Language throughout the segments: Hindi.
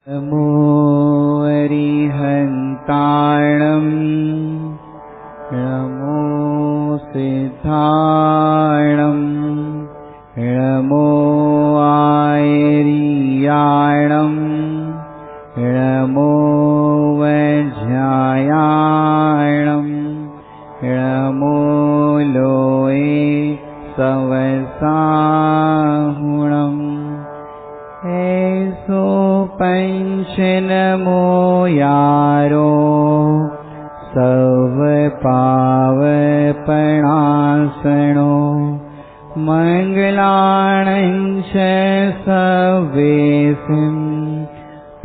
नमो अरिहन्ताणं नमो सिद्धाणं नमो आयर्याणं नमो वज्रायाणं नमो लोये सवसाहुणम् ऐसो पंच नमो यारो सव पावपणासनो मंगलाणंच सवेसिं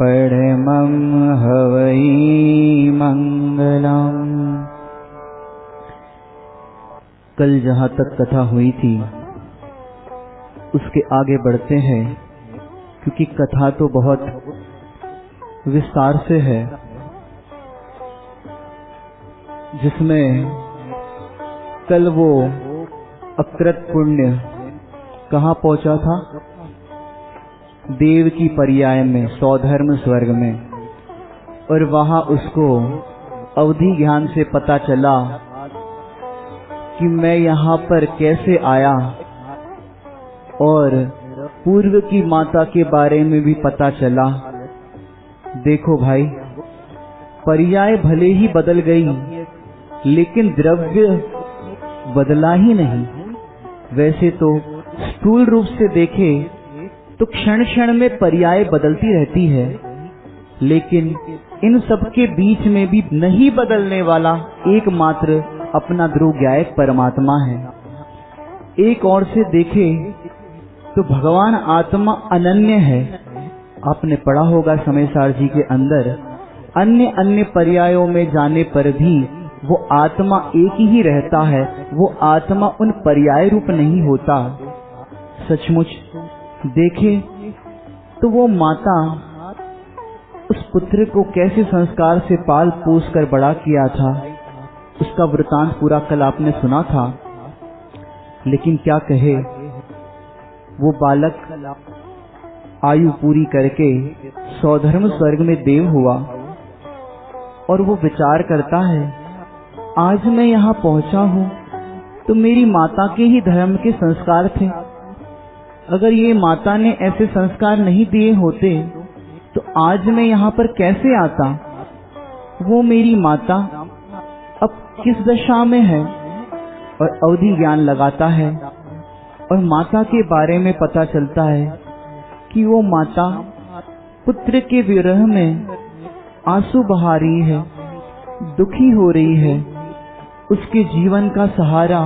परमं हवै मंगलम्। कल जहाँ तक कथा हुई थी उसके आगे बढ़ते हैं, क्योंकि कथा तो बहुत विस्तार से है, जिसमें कल वो अकृत पुण्य कहाँ पहुंचा था? देव की पर्याय में, सौधर्म स्वर्ग में, और वहां उसको अवधि ज्ञान से पता चला कि मैं यहाँ पर कैसे आया, और पूर्व की माता के बारे में भी पता चला। देखो भाई, पर्याय भले ही बदल गई लेकिन द्रव्य बदला ही नहीं। वैसे तो स्थूल रूप से देखे तो क्षण क्षण में पर्याय बदलती रहती है, लेकिन इन सब के बीच में भी नहीं बदलने वाला एकमात्र अपना ध्रुव ज्ञायक परमात्मा है। एक और से देखे तो भगवान आत्मा अनन्य है। आपने पढ़ा होगा समय सार जी के अंदर, अन्य अन्य पर्यायों में जाने पर भी वो आत्मा एक ही रहता है, वो आत्मा उन पर्याय रूप नहीं होता। सचमुच देखे तो वो माता उस पुत्र को कैसे संस्कार से पाल पोस कर बड़ा किया था, उसका वृतांत पूरा कल आपने सुना था। लेकिन क्या कहे, वो बालक आयु पूरी करके सौधर्म स्वर्ग में देव हुआ, और वो विचार करता है, आज मैं यहाँ पहुंचा हूँ तो मेरी माता के ही धर्म के संस्कार थे। अगर ये माता ने ऐसे संस्कार नहीं दिए होते तो आज मैं यहाँ पर कैसे आता? वो मेरी माता अब किस दशा में है? और अवधि ज्ञान लगाता है और माता के बारे में पता चलता है कि वो माता पुत्र के विरह में आंसू बहा रही है, दुखी हो रही है। उसके जीवन का सहारा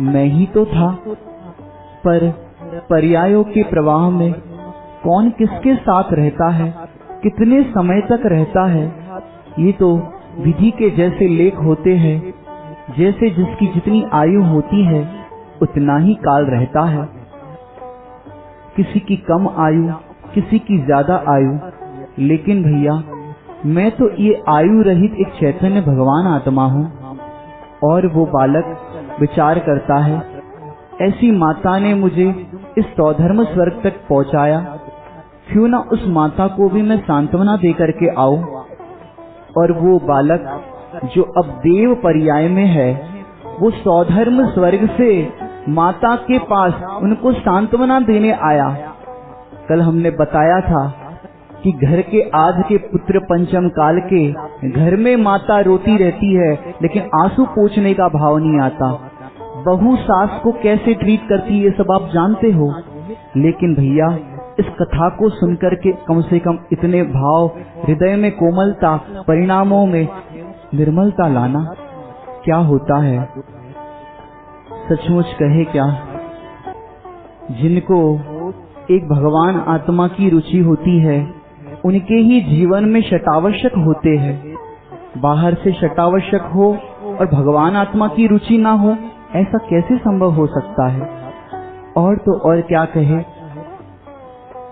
मैं ही तो था, पर पर्यायों के प्रवाह में कौन किसके साथ रहता है, कितने समय तक रहता है, ये तो विधि के जैसे लेख होते हैं। जैसे जिसकी जितनी आयु होती है उतना ही काल रहता है। किसी की कम आयु, किसी की ज्यादा आयु, लेकिन भैया मैं तो ये आयु रहित एक चैतन्य भगवान आत्मा हूँ। और वो बालक विचार करता है, ऐसी माता ने मुझे इस सौधर्म स्वर्ग तक पहुँचाया, क्यों ना उस माता को भी मैं सांत्वना दे करके आऊं। और वो बालक जो अब देव पर्याय में है, वो सौधर्म स्वर्ग से माता के पास उनको सांत्वना देने आया। कल हमने बताया था कि घर के आज के पुत्र पंचम काल के घर में माता रोती रहती है, लेकिन आंसू पोंछने का भाव नहीं आता। बहू सास को कैसे ट्रीट करती है ये सब आप जानते हो। लेकिन भैया इस कथा को सुनकर के कम से कम इतने भाव, हृदय में कोमलता, परिणामों में निर्मलता लाना क्या होता है। सचमुच कहे क्या, जिनको एक भगवान आत्मा की रुचि होती है उनके ही जीवन में शतावश्यक होते हैं। बाहर से शतावश्यक हो और भगवान आत्मा की रुचि ना हो, ऐसा कैसे संभव हो सकता है। और तो और क्या कहे,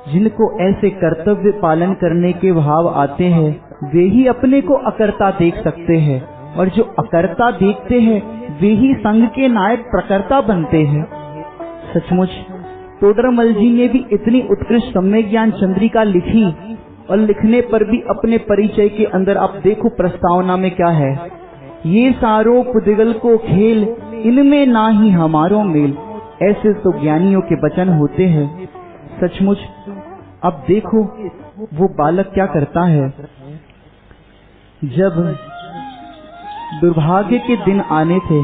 जिनको ऐसे कर्तव्य पालन करने के भाव आते हैं वे ही अपने को अकर्ता देख सकते हैं, और जो अकर्ता देखते हैं वे ही संघ के नायक प्रकर्ता बनते हैं। सचमुच तोडरमल जी ने भी इतनी उत्कृष्ट सम्यक ज्ञान चंद्रिका लिखी और लिखने पर भी अपने परिचय के अंदर आप देखो प्रस्तावना में क्या है, ये सारो पुद्गल को खेल, इनमें ना ही हमारो मेल। ऐसे तो ज्ञानियों के वचन होते हैं। सचमुच अब देखो वो बालक क्या करता है। जब दुर्भाग्य के दिन आने थे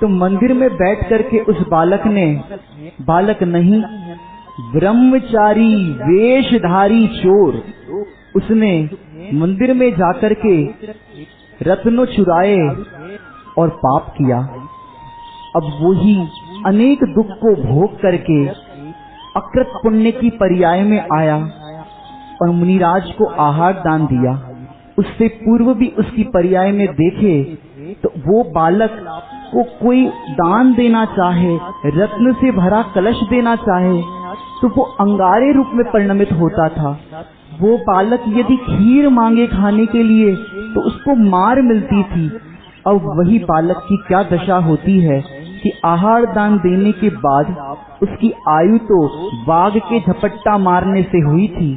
तो मंदिर में बैठ करके उस बालक नहीं, ब्रह्मचारी वेशधारी चोर, उसने मंदिर में जाकर के रत्नों चुराए और पाप किया। अब वही अनेक दुख को भोग करके अकृत पुण्य की पर्याय में आया और मुनिराज को आहार दान दिया। उससे पूर्व भी उसकी पर्याय में देखे तो वो बालक को कोई दान देना चाहे, रत्न से भरा कलश देना चाहे तो वो अंगारे रूप में परिणमित होता था। वो बालक यदि खीर मांगे खाने के लिए तो उसको मार मिलती थी। अब वही बालक की क्या दशा होती है कि आहार दान देने के बाद उसकी आयु तो बाघ के झपट्टा मारने से हुई थी,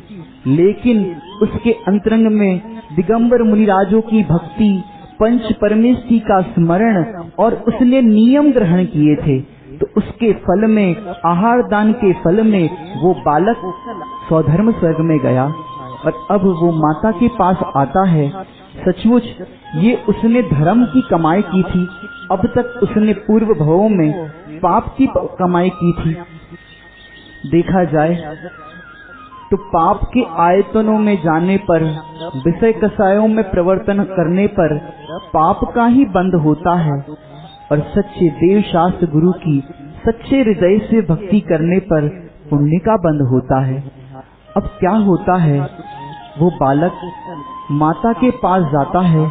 लेकिन उसके अंतरंग में दिगंबर मुनिराजों की भक्ति, पंच परमेष्ठी का स्मरण और उसने नियम ग्रहण किए थे। तो उसके फल में, आहार दान के फल में वो बालक स्वधर्म स्वर्ग में गया और अब वो माता के पास आता है। सचमुच ये उसने धर्म की कमाई की थी, अब तक उसने पूर्व भवों में पाप की कमाई की थी। देखा जाए तो पाप के आयतनों में जाने पर, विषय कसायों में प्रवर्तन करने पर पाप का ही बंध होता है और सच्चे देव शास्त्र गुरु की सच्चे हृदय से भक्ति करने पर पुण्य का बंध होता है। अब क्या होता है, वो बालक माता के पास जाता है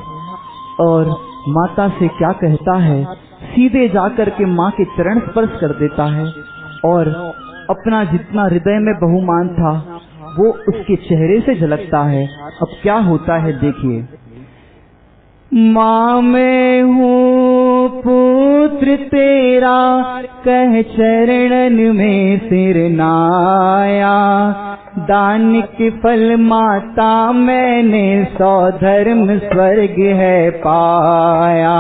और माता से क्या कहता है, सीधे जाकर के माँ के चरण स्पर्श कर देता है और अपना जितना हृदय में बहुमान था वो उसके चेहरे से झलकता है। अब क्या होता है देखिए। माँ मैं हूँ पुत्र तेरा, कह चरणन में सिर नाया, दान के फल माता मैंने स्वधर्म स्वर्ग है पाया।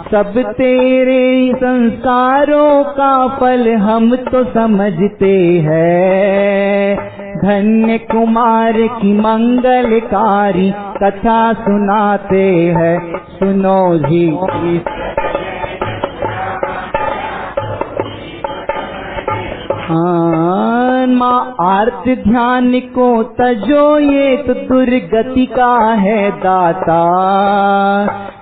सब तेरे संस्कारों का फल हम तो समझते हैं, धन्य कुमार की मंगलकारी कथा सुनाते हैं, सुनो जी। माँ आर्त ध्यान को तजो, ये तो दुर्गति का है दाता,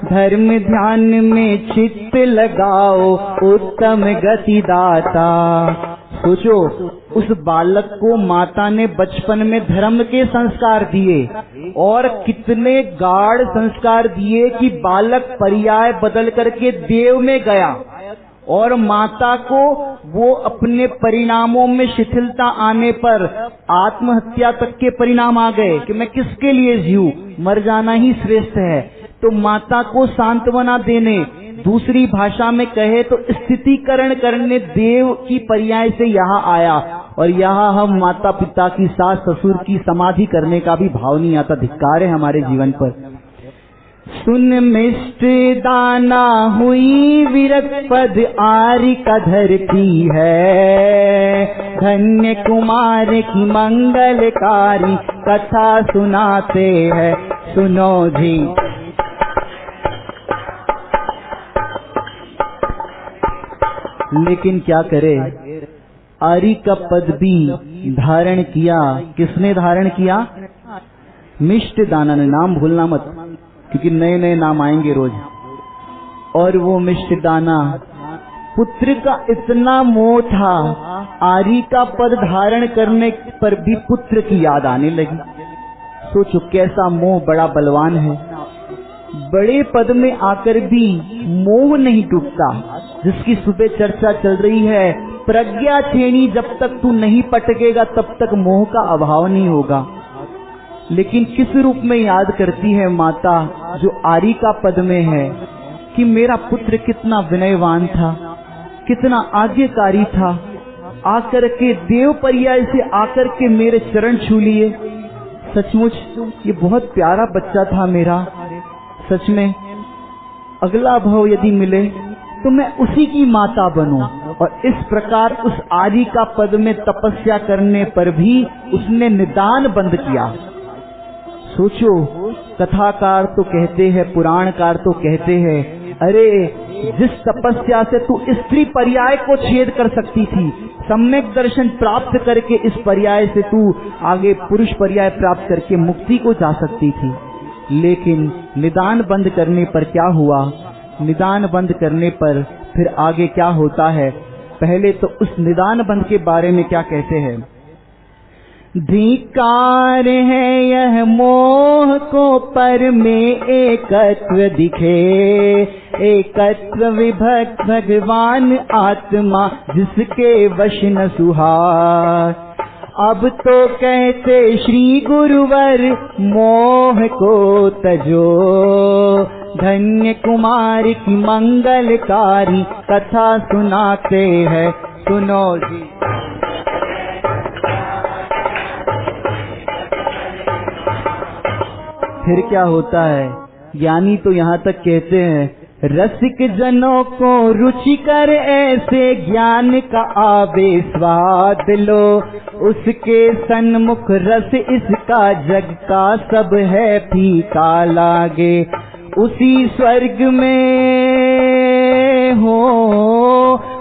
धर्म ध्यान में चित्त लगाओ उत्तम गति दाता। सोचो उस बालक को माता ने बचपन में धर्म के संस्कार दिए और कितने गाढ़ संस्कार दिए कि बालक पर्याय बदल करके देव में गया और माता को वो अपने परिणामों में शिथिलता आने पर आत्महत्या तक के परिणाम आ गए कि मैं किसके लिए जीऊं, मर जाना ही श्रेष्ठ है। तो माता को सांत्वना देने, दूसरी भाषा में कहे तो स्थितिकरण करने देव की पर्याय से यहाँ आया और यहाँ हम माता पिता की, सास ससुर की समाधि करने का भी भाव नहीं आता। धिक्कार है हमारे जीवन पर। सुन मिष्ट दाना हुई विरत पद आर्य का धरती है, धन्य कुमार की मंगलकारी कथा सुनाते हैं, सुनो जी। लेकिन क्या करे, आर्य का पद भी धारण किया। किसने धारण किया? मिष्ट दाना ने। नाम भूलना मत, क्योंकि नए नए नाम आएंगे रोज। और वो मिष्ट दाना, पुत्र का इतना मोह था, आर्य का पद धारण करने पर भी पुत्र की याद आने लगी। सोचो कैसा मोह बड़ा बलवान है। बड़े पद में आकर भी मोह नहीं टूटता। जिसकी सुबह चर्चा चल रही है, प्रज्ञा छेनी, जब तक तू नहीं पटकेगा तब तक मोह का अभाव नहीं होगा। लेकिन किस रूप में याद करती है माता जो आर्य का पद में है कि मेरा पुत्र कितना विनयवान था, कितना आज्ञाकारी था, आकर के देव पर्याय से आकर के मेरे चरण छू लिए। सचमुच ये बहुत प्यारा बच्चा था मेरा। सच में अगला भव यदि मिले तो मैं उसी की माता बनूं। और इस प्रकार उस आदि का पद में तपस्या करने पर भी उसने निदान बंद किया। सोचो, कथाकार तो कहते हैं, पुराणकार तो कहते हैं, अरे जिस तपस्या से तू स्त्री पर्याय को छेद कर सकती थी, सम्यक दर्शन प्राप्त करके इस पर्याय से तू आगे पुरुष पर्याय प्राप्त करके मुक्ति को जा सकती थी। लेकिन निदान बंद करने पर क्या हुआ? निदान बंद करने पर फिर आगे क्या होता है? पहले तो उस निदान बंद के बारे में क्या कहते हैं। धिकार है यह मोह को पर में एकत्व दिखे, एकत्व विभक्त भगवान आत्मा जिसके वश न सुहार। अब तो कहते श्री गुरुवर मोह को तजो, धन्य कुमार की मंगलकारी कथा सुनाते हैं, सुनो जी। फिर क्या होता है? ज्ञानी तो यहाँ तक कहते हैं, रसिक जनों को रुचिकर ऐसे ज्ञान का आवे स्वाद लो, उसके सन्मुख रस इसका जग का सब है फीका लागे। उसी स्वर्ग में हो,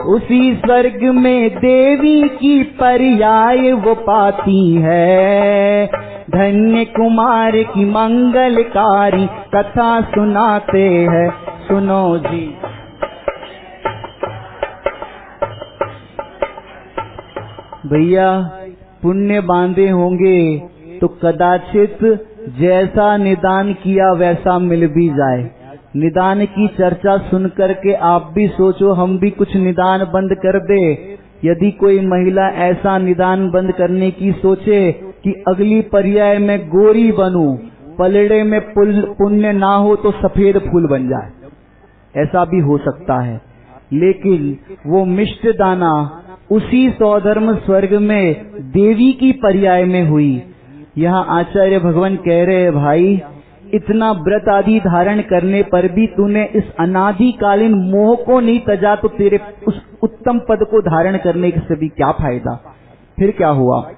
उसी स्वर्ग में देवी की पर्याय वो पाती है, धन्य कुमार की मंगलकारी कथा सुनाते हैं, सुनो जी। भैया पुण्य बांधे होंगे तो कदाचित जैसा निदान किया वैसा मिल भी जाए। निदान की चर्चा सुन करके आप भी सोचो, हम भी कुछ निदान बंद कर दे। यदि कोई महिला ऐसा निदान बंद करने की सोचे कि अगली पर्याय में गोरी बनूं, पलड़े में पुण्य ना हो तो सफेद फूल बन जाए, ऐसा भी हो सकता है। लेकिन वो मिष्ट दाना उसी सौधर्म स्वर्ग में देवी की पर्याय में हुई। यहाँ आचार्य भगवान कह रहे हैं, भाई इतना व्रत आदि धारण करने पर भी तूने इस अनादिकालीन मोह को नहीं तजा, तो तेरे उस उत्तम पद को धारण करने से भी क्या फायदा। फिर क्या हुआ?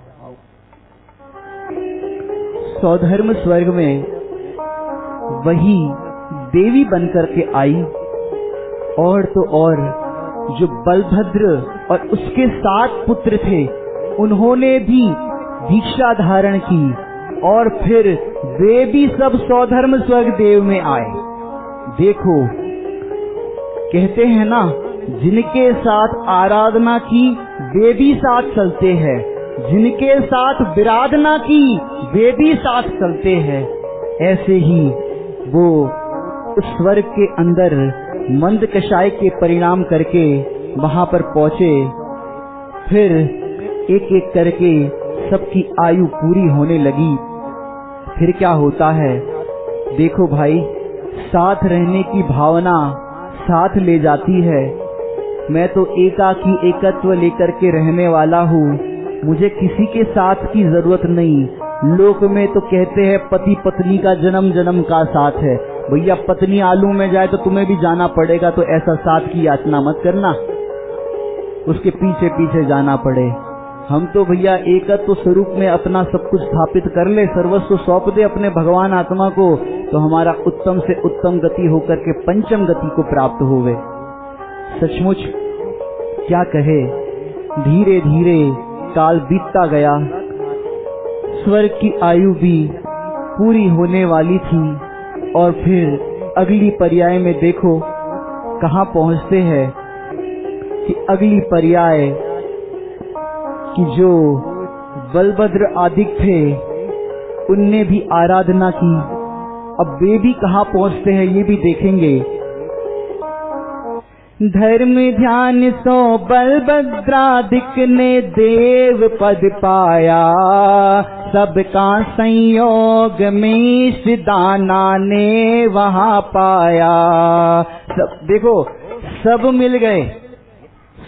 सौधर्म स्वर्ग में वही देवी बनकर के आई, और तो और जो बलभद्र और उसके 7 पुत्र थे उन्होंने भी दीक्षा धारण की, और फिर वे भी सब सौधर्म स्वर्ग देव में आए। देखो, कहते हैं ना, जिनके साथ आराधना की वे भी साथ चलते हैं, जिनके साथ विराधना की वे भी साथ चलते हैं। ऐसे ही वो उस स्वर्ग के अंदर मंद कषाय के परिणाम करके वहां पर पहुंचे। फिर एक एक करके सबकी आयु पूरी होने लगी। फिर क्या होता है? देखो भाई, साथ रहने की भावना साथ ले जाती है। मैं तो एकाकी एकत्व लेकर के रहने वाला हूँ, मुझे किसी के साथ की जरूरत नहीं। लोक में तो कहते हैं पति पत्नी का जन्म जन्म का साथ है। भैया पत्नी आलू में जाए तो तुम्हें भी जाना पड़ेगा, तो ऐसा साथ की याचना मत करना, उसके पीछे पीछे जाना पड़े। हम तो भैया एकत्व स्वरूप में अपना सब कुछ स्थापित कर ले, सर्वस्व सौंप दे अपने भगवान आत्मा को, तो हमारा उत्तम से उत्तम गति होकर के पंचम गति को प्राप्त होवे। सचमुच क्या कहे, धीरे धीरे काल बीतता गया। स्वर्ग की आयु भी पूरी होने वाली थी, और फिर अगली पर्याय में देखो कहाँ पहुंचते हैं कि अगली पर्याय कि जो बलभद्र आदिक थे उनने भी आराधना की। अब वे भी कहाँ पहुंचते हैं ये भी देखेंगे। धर्म ध्यान सो बलभद्रादिक ने देव पद पाया, सबका संयोग में सिदाना ने वहां पाया। सब देखो, सब मिल गए,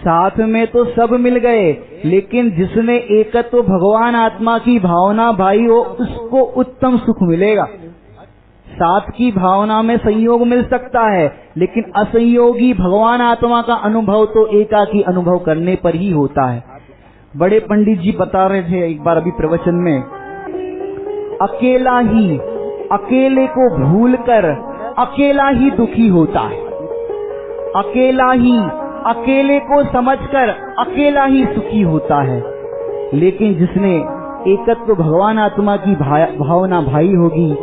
साथ में तो सब मिल गए, लेकिन जिसने एकत्व भगवान आत्मा की भावना भाई हो उसको उत्तम सुख मिलेगा। साथ की भावना में संयोग मिल सकता है, लेकिन असंयोगी भगवान आत्मा का अनुभव तो एकाकी अनुभव करने पर ही होता है। बड़े पंडित जी बता रहे थे एक बार अभी प्रवचन में, अकेला ही अकेले को भूलकर अकेला ही दुखी होता है, अकेला ही अकेले को समझकर अकेला ही सुखी होता है। लेकिन जिसने एकत्व भगवान आत्मा की भावना भाई होगी,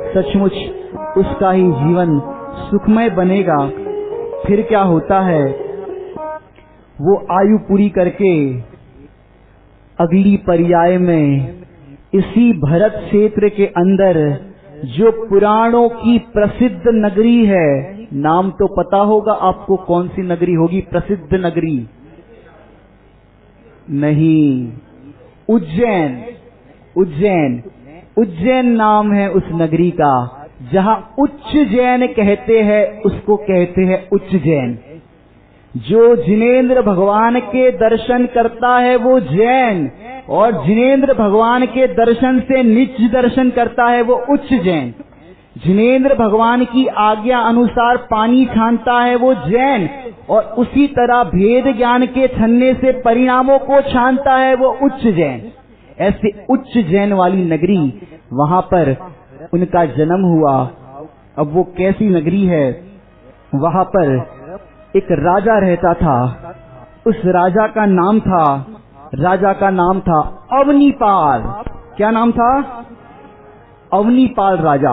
सचमुच उसका ही जीवन सुखमय बनेगा। फिर क्या होता है, वो आयु पूरी करके अगली पर्याय में इसी भरत क्षेत्र के अंदर जो पुराणों की प्रसिद्ध नगरी है, नाम तो पता होगा आपको कौन सी नगरी होगी प्रसिद्ध नगरी? नहीं, उज्जैन। उज्जैन, उज्जैन नाम है उस नगरी का। जहां उच्च जैन कहते हैं उसको कहते हैं उच्च जैन। जो जिनेंद्र भगवान के दर्शन करता है वो जैन, और जिनेंद्र भगवान के दर्शन से निच दर्शन करता है वो उच्च जैन। जिनेंद्र भगवान की आज्ञा अनुसार पानी छानता है वो जैन, और उसी तरह भेद ज्ञान के छनने से परिणामों को छानता है वो उच्च जैन। ऐसे उच्च जैन वाली नगरी, वहां पर उनका जन्म हुआ। अब वो कैसी नगरी है? वहां पर एक राजा रहता था। उस राजा का नाम था अवनीपाल। क्या नाम था? अवनीपाल राजा।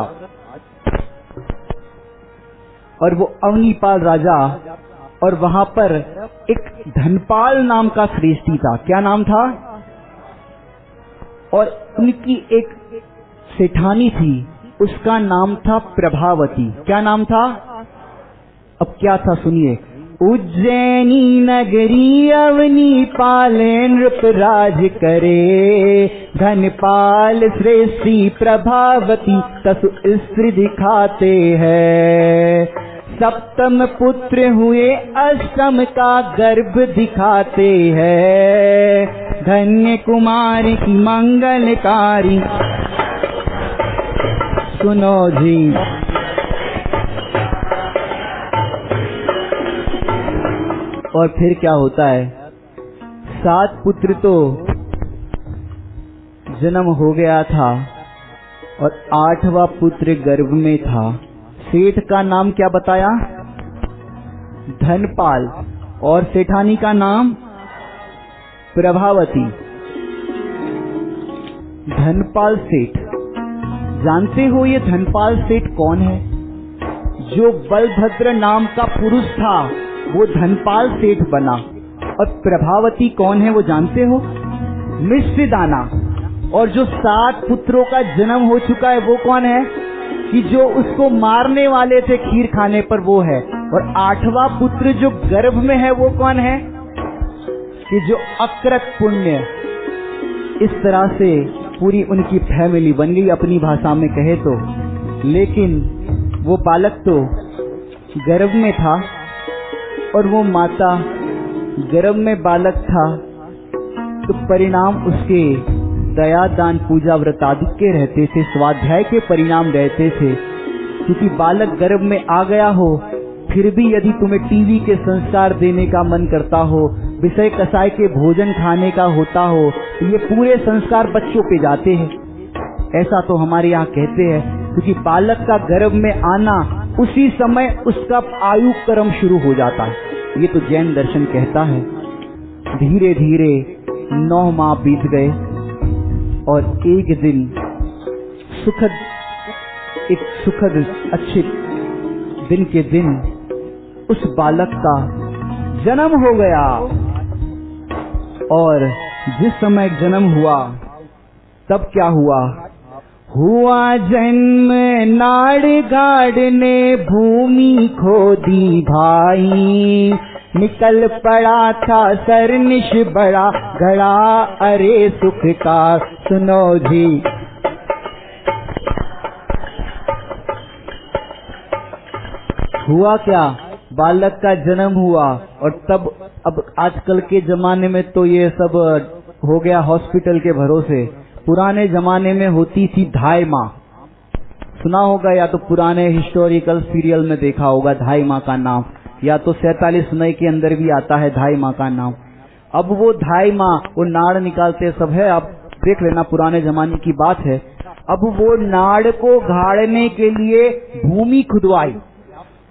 और वो अवनीपाल राजा, और वहां पर एक धनपाल नाम का श्रेष्ठी था। क्या नाम था? और उनकी एक सेठानी थी, उसका नाम था प्रभावती। क्या नाम था? अब क्या था सुनिए। उज्जैनी नगरी अवनीपाल नृपराज करे, धनपाल श्रेष्ठी प्रभावती तसु स्त्री दिखाते हैं। सप्तम पुत्र हुए अष्टम का गर्भ दिखाते हैं, धन्य कुमार की मंगलकारी। सुनो जी, और फिर क्या होता है? 7 पुत्र तो जन्म हो गया था, और 8वां पुत्र गर्भ में था। सेठ का नाम क्या बताया? धनपाल। और सेठानी का नाम प्रभावती। धनपाल सेठ, जानते हो ये धनपाल सेठ कौन है? जो बलभद्र नाम का पुरुष था वो धनपाल सेठ बना। और प्रभावती कौन है वो जानते हो? मिश्रदाना। और जो 7 पुत्रों का जन्म हो चुका है वो कौन है? कि जो उसको मारने वाले थे खीर खाने पर, वो है। और 8वां पुत्र जो गर्भ में है वो कौन है? कि जो अकृत पुण्य। इस तरह से पूरी उनकी फैमिली बन गई, अपनी भाषा में कहे तो। लेकिन वो बालक तो गर्भ में था, और वो माता गर्भ में बालक था, तो परिणाम उसके दया दान पूजा व्रत आदि के रहते थे, स्वाध्याय के परिणाम रहते थे। क्योंकि बालक गर्भ में आ गया हो, फिर भी यदि तुम्हें टीवी के संस्कार देने का मन करता हो, विषय कसाय के भोजन खाने का होता हो, तो ये पूरे संस्कार बच्चों पे जाते हैं। ऐसा तो हमारे यहाँ कहते हैं। क्योंकि बालक का गर्भ में आना, उसी समय उसका आयु क्रम शुरू हो जाता है। ये तो जैन दर्शन कहता है। धीरे धीरे 9 माह बीत गए, और एक दिन सुखद अच्छे दिन के दिन उस बालक का जन्म हो गया। और जिस समय जन्म हुआ, तब क्या हुआ जन्म नाड़ गाड़ ने भूमि खोदी भाई, निकल पड़ा था सरनिश बड़ा घड़ा अरे सुख का। सुनो जी, हुआ क्या? बालक का जन्म हुआ, और तब अब आजकल के जमाने में तो ये सब हो गया हॉस्पिटल के भरोसे। पुराने जमाने में होती थी धाई माँ, सुना होगा या तो पुराने हिस्टोरिकल सीरियल में देखा होगा धाई माँ का नाम, या तो 47 मई के अंदर भी आता है धाई माँ का नाम। अब वो धाई माँ वो नाड़ निकालते सब है, आप देख लेना, पुराने जमाने की बात है। अब वो नाड़ को गाड़ने के लिए भूमि खुदवाई,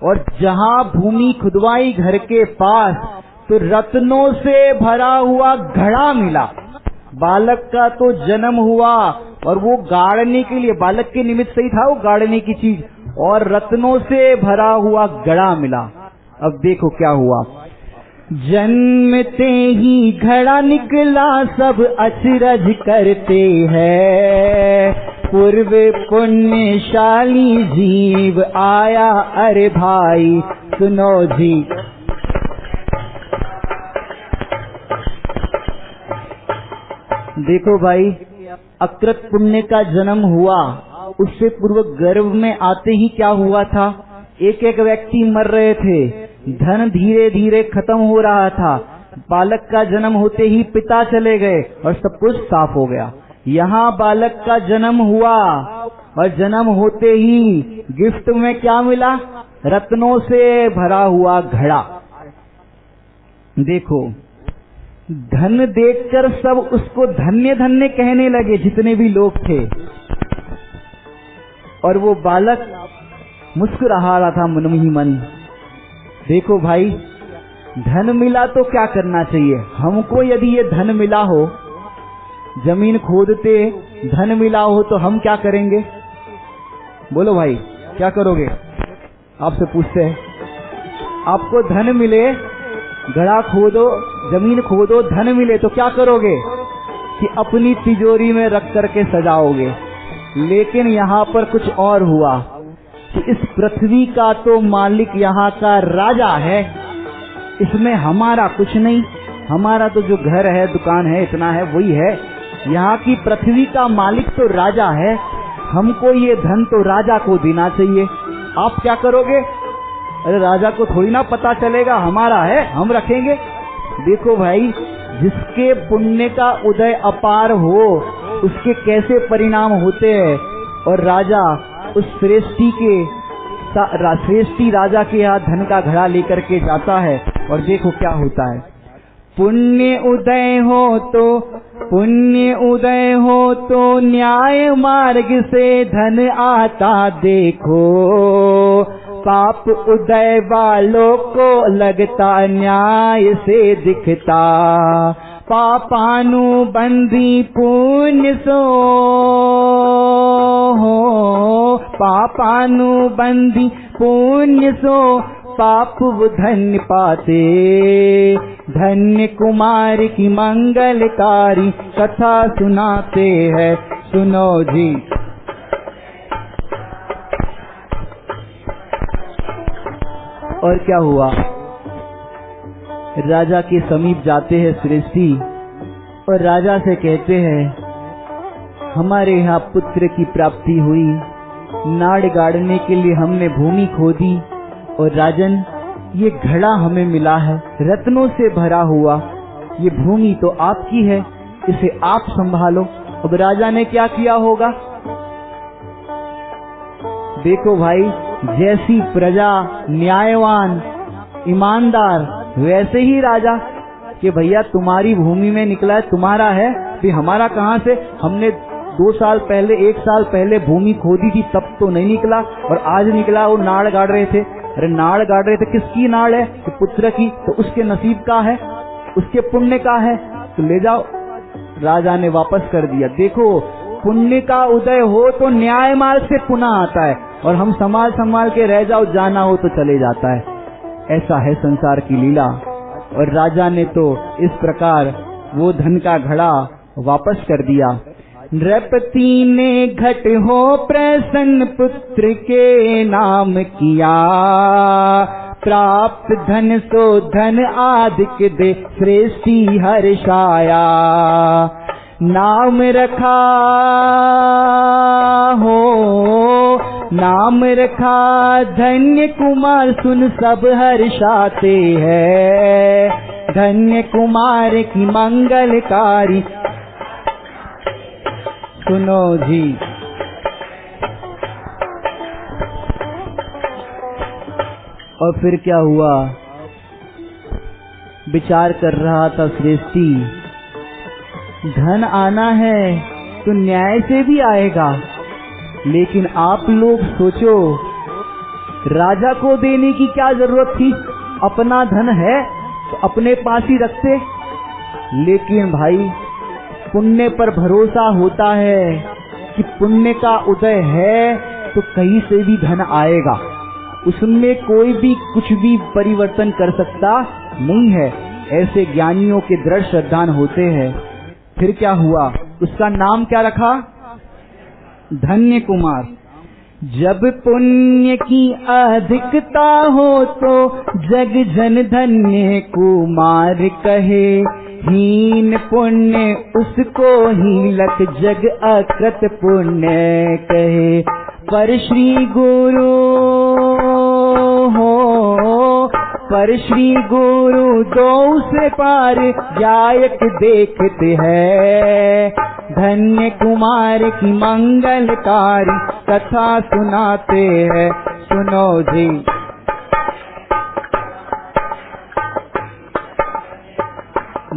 और जहाँ भूमि खुदवाई घर के पास तो रत्नों से भरा हुआ घड़ा मिला। बालक का तो जन्म हुआ और वो गाड़ने के लिए, बालक के निमित्त सही था वो गाड़ने की चीज, और रत्नों से भरा हुआ घड़ा मिला। अब देखो क्या हुआ, जन्मते ही घड़ा निकला सब अचरज करते हैं, पूर्व पुण्यशाली जीव आया अरे भाई सुनो जी। देखो भाई, अकृत पुण्य का जन्म हुआ, उससे पूर्व गर्भ में आते ही क्या हुआ था, एक एक व्यक्ति मर रहे थे, धन धीरे धीरे खत्म हो रहा था, बालक का जन्म होते ही पिता चले गए और सब कुछ साफ हो गया। यहाँ बालक का जन्म हुआ और जन्म होते ही गिफ्ट में क्या मिला, रत्नों से भरा हुआ घड़ा। देखो, धन देखकर सब उसको धन्य धन्य कहने लगे, जितने भी लोग थे, और वो बालक मुस्कुरा रहा था मन ही मन। देखो भाई, धन मिला तो क्या करना चाहिए हमको, यदि ये धन मिला हो, जमीन खोदते धन मिला हो तो हम क्या करेंगे, बोलो भाई क्या करोगे, आपसे पूछते हैं। आपको धन मिले, घड़ा खोदो, जमीन खोदो, धन मिले तो क्या करोगे कि अपनी तिजोरी में रख करके सजाओगे। लेकिन यहाँ पर कुछ और हुआ कि इस पृथ्वी का तो मालिक यहाँ का राजा है, इसमें हमारा कुछ नहीं, हमारा तो जो घर है दुकान है इतना है वही है। यहाँ की पृथ्वी का मालिक तो राजा है, हमको ये धन तो राजा को देना चाहिए। आप क्या करोगे, अरे राजा को थोड़ी ना पता चलेगा हमारा है, हम रखेंगे। देखो भाई, जिसके पुण्य का उदय अपार हो उसके कैसे परिणाम होते हैं। और राजा उस श्रेष्ठी राजा के यहाँ धन का घड़ा लेकर के जाता है, और देखो क्या होता है, पुण्य उदय हो तो न्याय मार्ग से धन आता देखो, पाप उदय वालों को लगता न्याय से दिखता, पापानुबंधी पुण्य सो हो, पापानुबंधी पुण्य सो पाप धन्य पाते, धन्य कुमार की मंगलकारी कथा सुनाते हैं, सुनो जी। और क्या हुआ, राजा के समीप जाते हैं श्रेष्ठी और राजा से कहते हैं, हमारे यहाँ पुत्र की प्राप्ति हुई, नाड़ गाड़ने के लिए हमने भूमि खोदी, और राजन ये घड़ा हमें मिला है रत्नों से भरा हुआ, ये भूमि तो आपकी है, इसे आप संभालो। अब राजा ने क्या किया होगा, देखो भाई, जैसी प्रजा न्यायवान ईमानदार वैसे ही राजा कि भैया तुम्हारी भूमि में निकला है, तुम्हारा है, फिर हमारा कहाँ से, हमने 2 साल पहले 1 साल पहले भूमि खोदी थी तब तो नहीं निकला, और आज निकला। वो नाड़ गाड़ रहे थे, अरे नाड़ गाड़ रहे थे, किसकी नाड़ है, तो पुत्र की, तो उसके नसीब का है, उसके पुण्य का है, तो ले जाओ। राजा ने वापस कर दिया। देखो, पुण्य का उदय हो तो न्याय मार्ग से पुनः आता है, और हम संभाल के रह जाओ, जाना हो तो चले जाता है। ऐसा है संसार की लीला। और राजा ने तो इस प्रकार वो धन का घड़ा वापस कर दिया। नृपति ने घट हो प्रसन्न पुत्र के नाम किया, प्राप्त धन सो धन आदिक दे श्रेष्ठी हर्षाया, नाम रखा हो नाम रखा धन्य कुमार, सुन सब हर्षाते हैं, धन्य कुमार की मंगलकारी। सुनो जी, और फिर क्या हुआ? विचार कर रहा था श्रेष्ठी, धन आना है तो न्याय से भी आएगा, लेकिन आप लोग सोचो, राजा को देने की क्या जरूरत थी? अपना धन है तो अपने पास ही रखते। लेकिन भाई, पुण्य पर भरोसा होता है कि पुण्य का उदय है तो कहीं से भी धन आएगा, उसमें कोई भी कुछ भी परिवर्तन कर सकता नहीं है। ऐसे ज्ञानियों के दृढ़ श्रद्धान होते हैं। फिर क्या हुआ? उसका नाम क्या रखा? धन्य कुमार। जब पुण्य की अधिकता हो तो जग जन धन्य कुमार कहे, हीन पुण्य उसको हीलक जग अकृत पुण्य कहे। पर श्री गुरु हो, पर श्री गुरु दो से पार जायक देखते हैं। धन्य कुमार की मंगलकारी कथा सुनाते हैं। सुनो जी,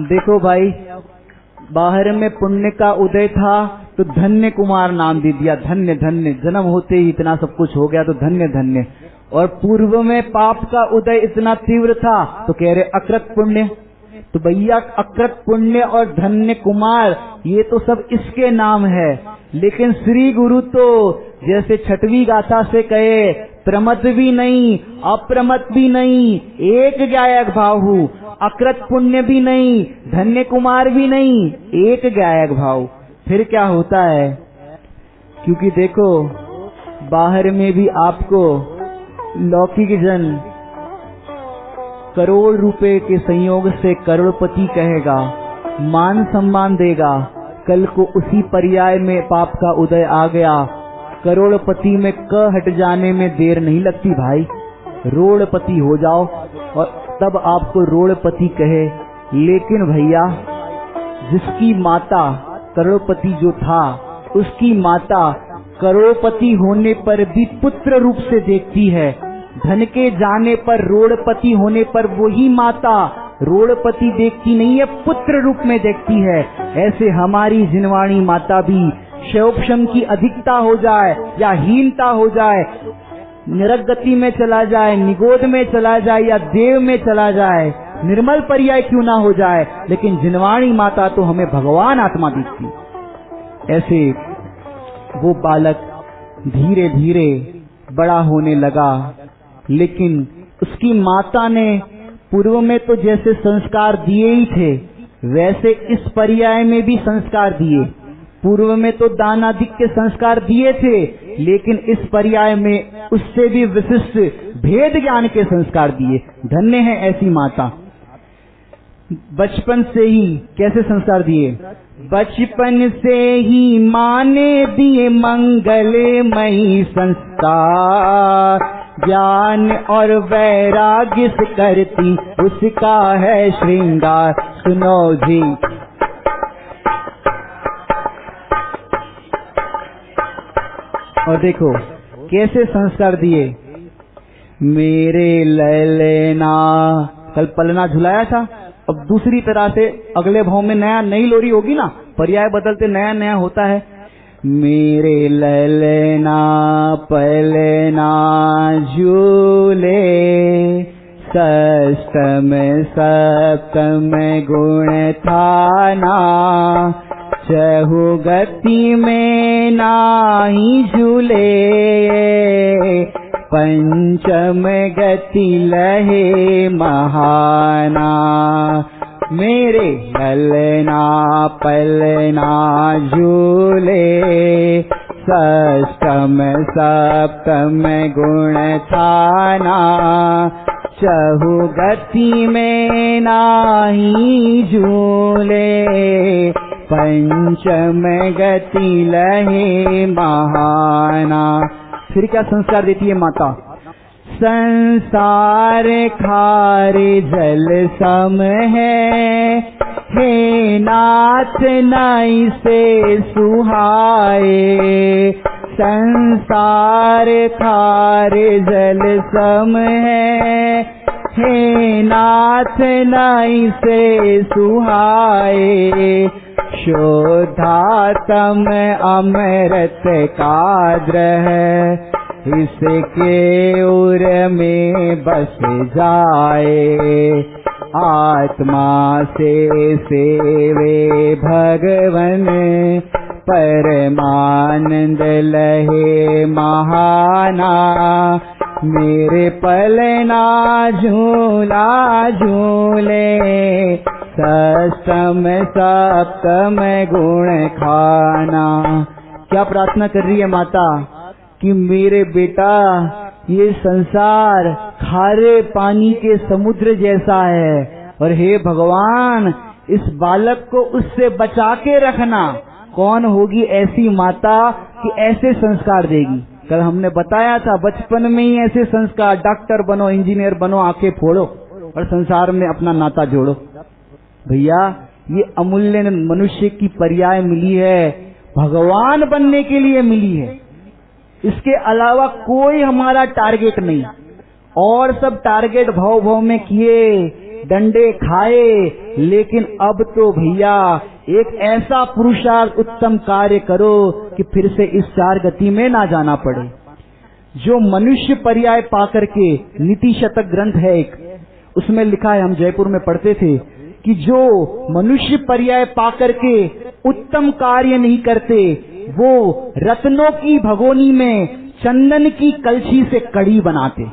देखो भाई, बाहर में पुण्य का उदय था तो धन्य कुमार नाम दे दिया। धन्य धन्य, जन्म होते ही इतना सब कुछ हो गया तो धन्य धन्य। और पूर्व में पाप का उदय इतना तीव्र था तो कह रहे अकृत पुण्य। तो भैया, अकृत पुण्य और धन्य कुमार ये तो सब इसके नाम है, लेकिन श्री गुरु तो जैसे छठवीं गाथा से कहे, प्रमत भी नहीं अप्रमत भी नहीं, एक गायक भाव हूँ। अकृत पुण्य भी नहीं, धन्य कुमार भी नहीं, एक गायक भाव। फिर क्या होता है? क्योंकि देखो, बाहर में भी आपको लौकिक जन करोड़ रुपए के संयोग से करोड़पति कहेगा, मान सम्मान देगा। कल को उसी पर्याय में पाप का उदय आ गया, करोड़पति में क हट जाने में देर नहीं लगती भाई, रोड़पति हो जाओ और तब आपको रोड़पति कहे। लेकिन भैया, जिसकी माता करोड़पति जो था, उसकी माता करोड़पति होने पर भी पुत्र रूप से देखती है। धन के जाने पर, रोड़पति होने पर वही माता रोड़पति देखती नहीं है, पुत्र रूप में देखती है। ऐसे हमारी जिनवाणी माता भी शैवक्षम की अधिकता हो जाए या हीनता हो जाए, नरक गति में चला जाए, निगोद में चला जाए या देव में चला जाए, निर्मल पर्याय क्यों ना हो जाए, लेकिन जिनवाणी माता तो हमें भगवान आत्मा दिखती। ऐसे वो बालक धीरे धीरे बड़ा होने लगा, लेकिन उसकी माता ने पूर्व में तो जैसे संस्कार दिए ही थे, वैसे इस पर्याय में भी संस्कार दिए। पूर्व में तो दान आदि के संस्कार दिए थे, लेकिन इस पर्याय में उससे भी विशिष्ट भेद ज्ञान के संस्कार दिए। धन्य है ऐसी माता। बचपन से ही कैसे संस्कार दिए? बचपन से ही माँ ने दिए मंगलमयी संस्कार, ज्ञान और वैराग्य से करती उसका है श्रृंगार। सुनो जी, और देखो कैसे संस्कार दिए। मेरे लैलेना, कल पलना झुलाया था, अब दूसरी तरह से अगले भाव में नई लोरी होगी ना, पर्याय बदलते नया नया होता है। मेरे लैलेना पलना झूले, षष्टम सप्तम गुण थाना, चहु गति में नाही झूले, पंचम गति लहे महाना। मेरे ललना पलना झूले, षष्टम सप्तम गुण थाना, चहु गति में नाही झूले, पंचम गति लहे महाना। फिर क्या संस्कार देती है माता? संसार खारे जल सम है, हे नाथ नाई से सुहाए। संसार खारे जल सम है, हे नाथ नाई से सुहाए। शोधातम अमृत काद्र है, इसके उर में बस जाए। आत्मा से सेवे भगवन, परमानंद लहे महाना। मेरे पलना झूला झूले, षष्ठम सप्तम गुण खाना। क्या प्रार्थना कर रही है माता कि मेरे बेटा ये संसार खारे पानी के समुद्र जैसा है, और हे भगवान इस बालक को उससे बचा के रखना। कौन होगी ऐसी माता कि ऐसे संस्कार देगी? कल हमने बताया था बचपन में ही ऐसे संस्कार, डॉक्टर बनो, इंजीनियर बनो, आंखें फोड़ो और संसार में अपना नाता जोड़ो। भैया ये अमूल्य मनुष्य की पर्याय मिली है, भगवान बनने के लिए मिली है। इसके अलावा कोई हमारा टारगेट नहीं, और सब टारगेट भव भव में किए, डंडे खाए। लेकिन अब तो भैया एक ऐसा पुरुषार्थ उत्तम कार्य करो कि फिर से इस चार गति में ना जाना पड़े। जो मनुष्य पर्याय पाकर के, नीति शतक ग्रंथ है एक, उसमें लिखा है, हम जयपुर में पढ़ते थे कि जो मनुष्य पर्याय पाकर के उत्तम कार्य नहीं करते, वो रत्नों की भगोनी में चंदन की कलछी से कड़ी बनाते।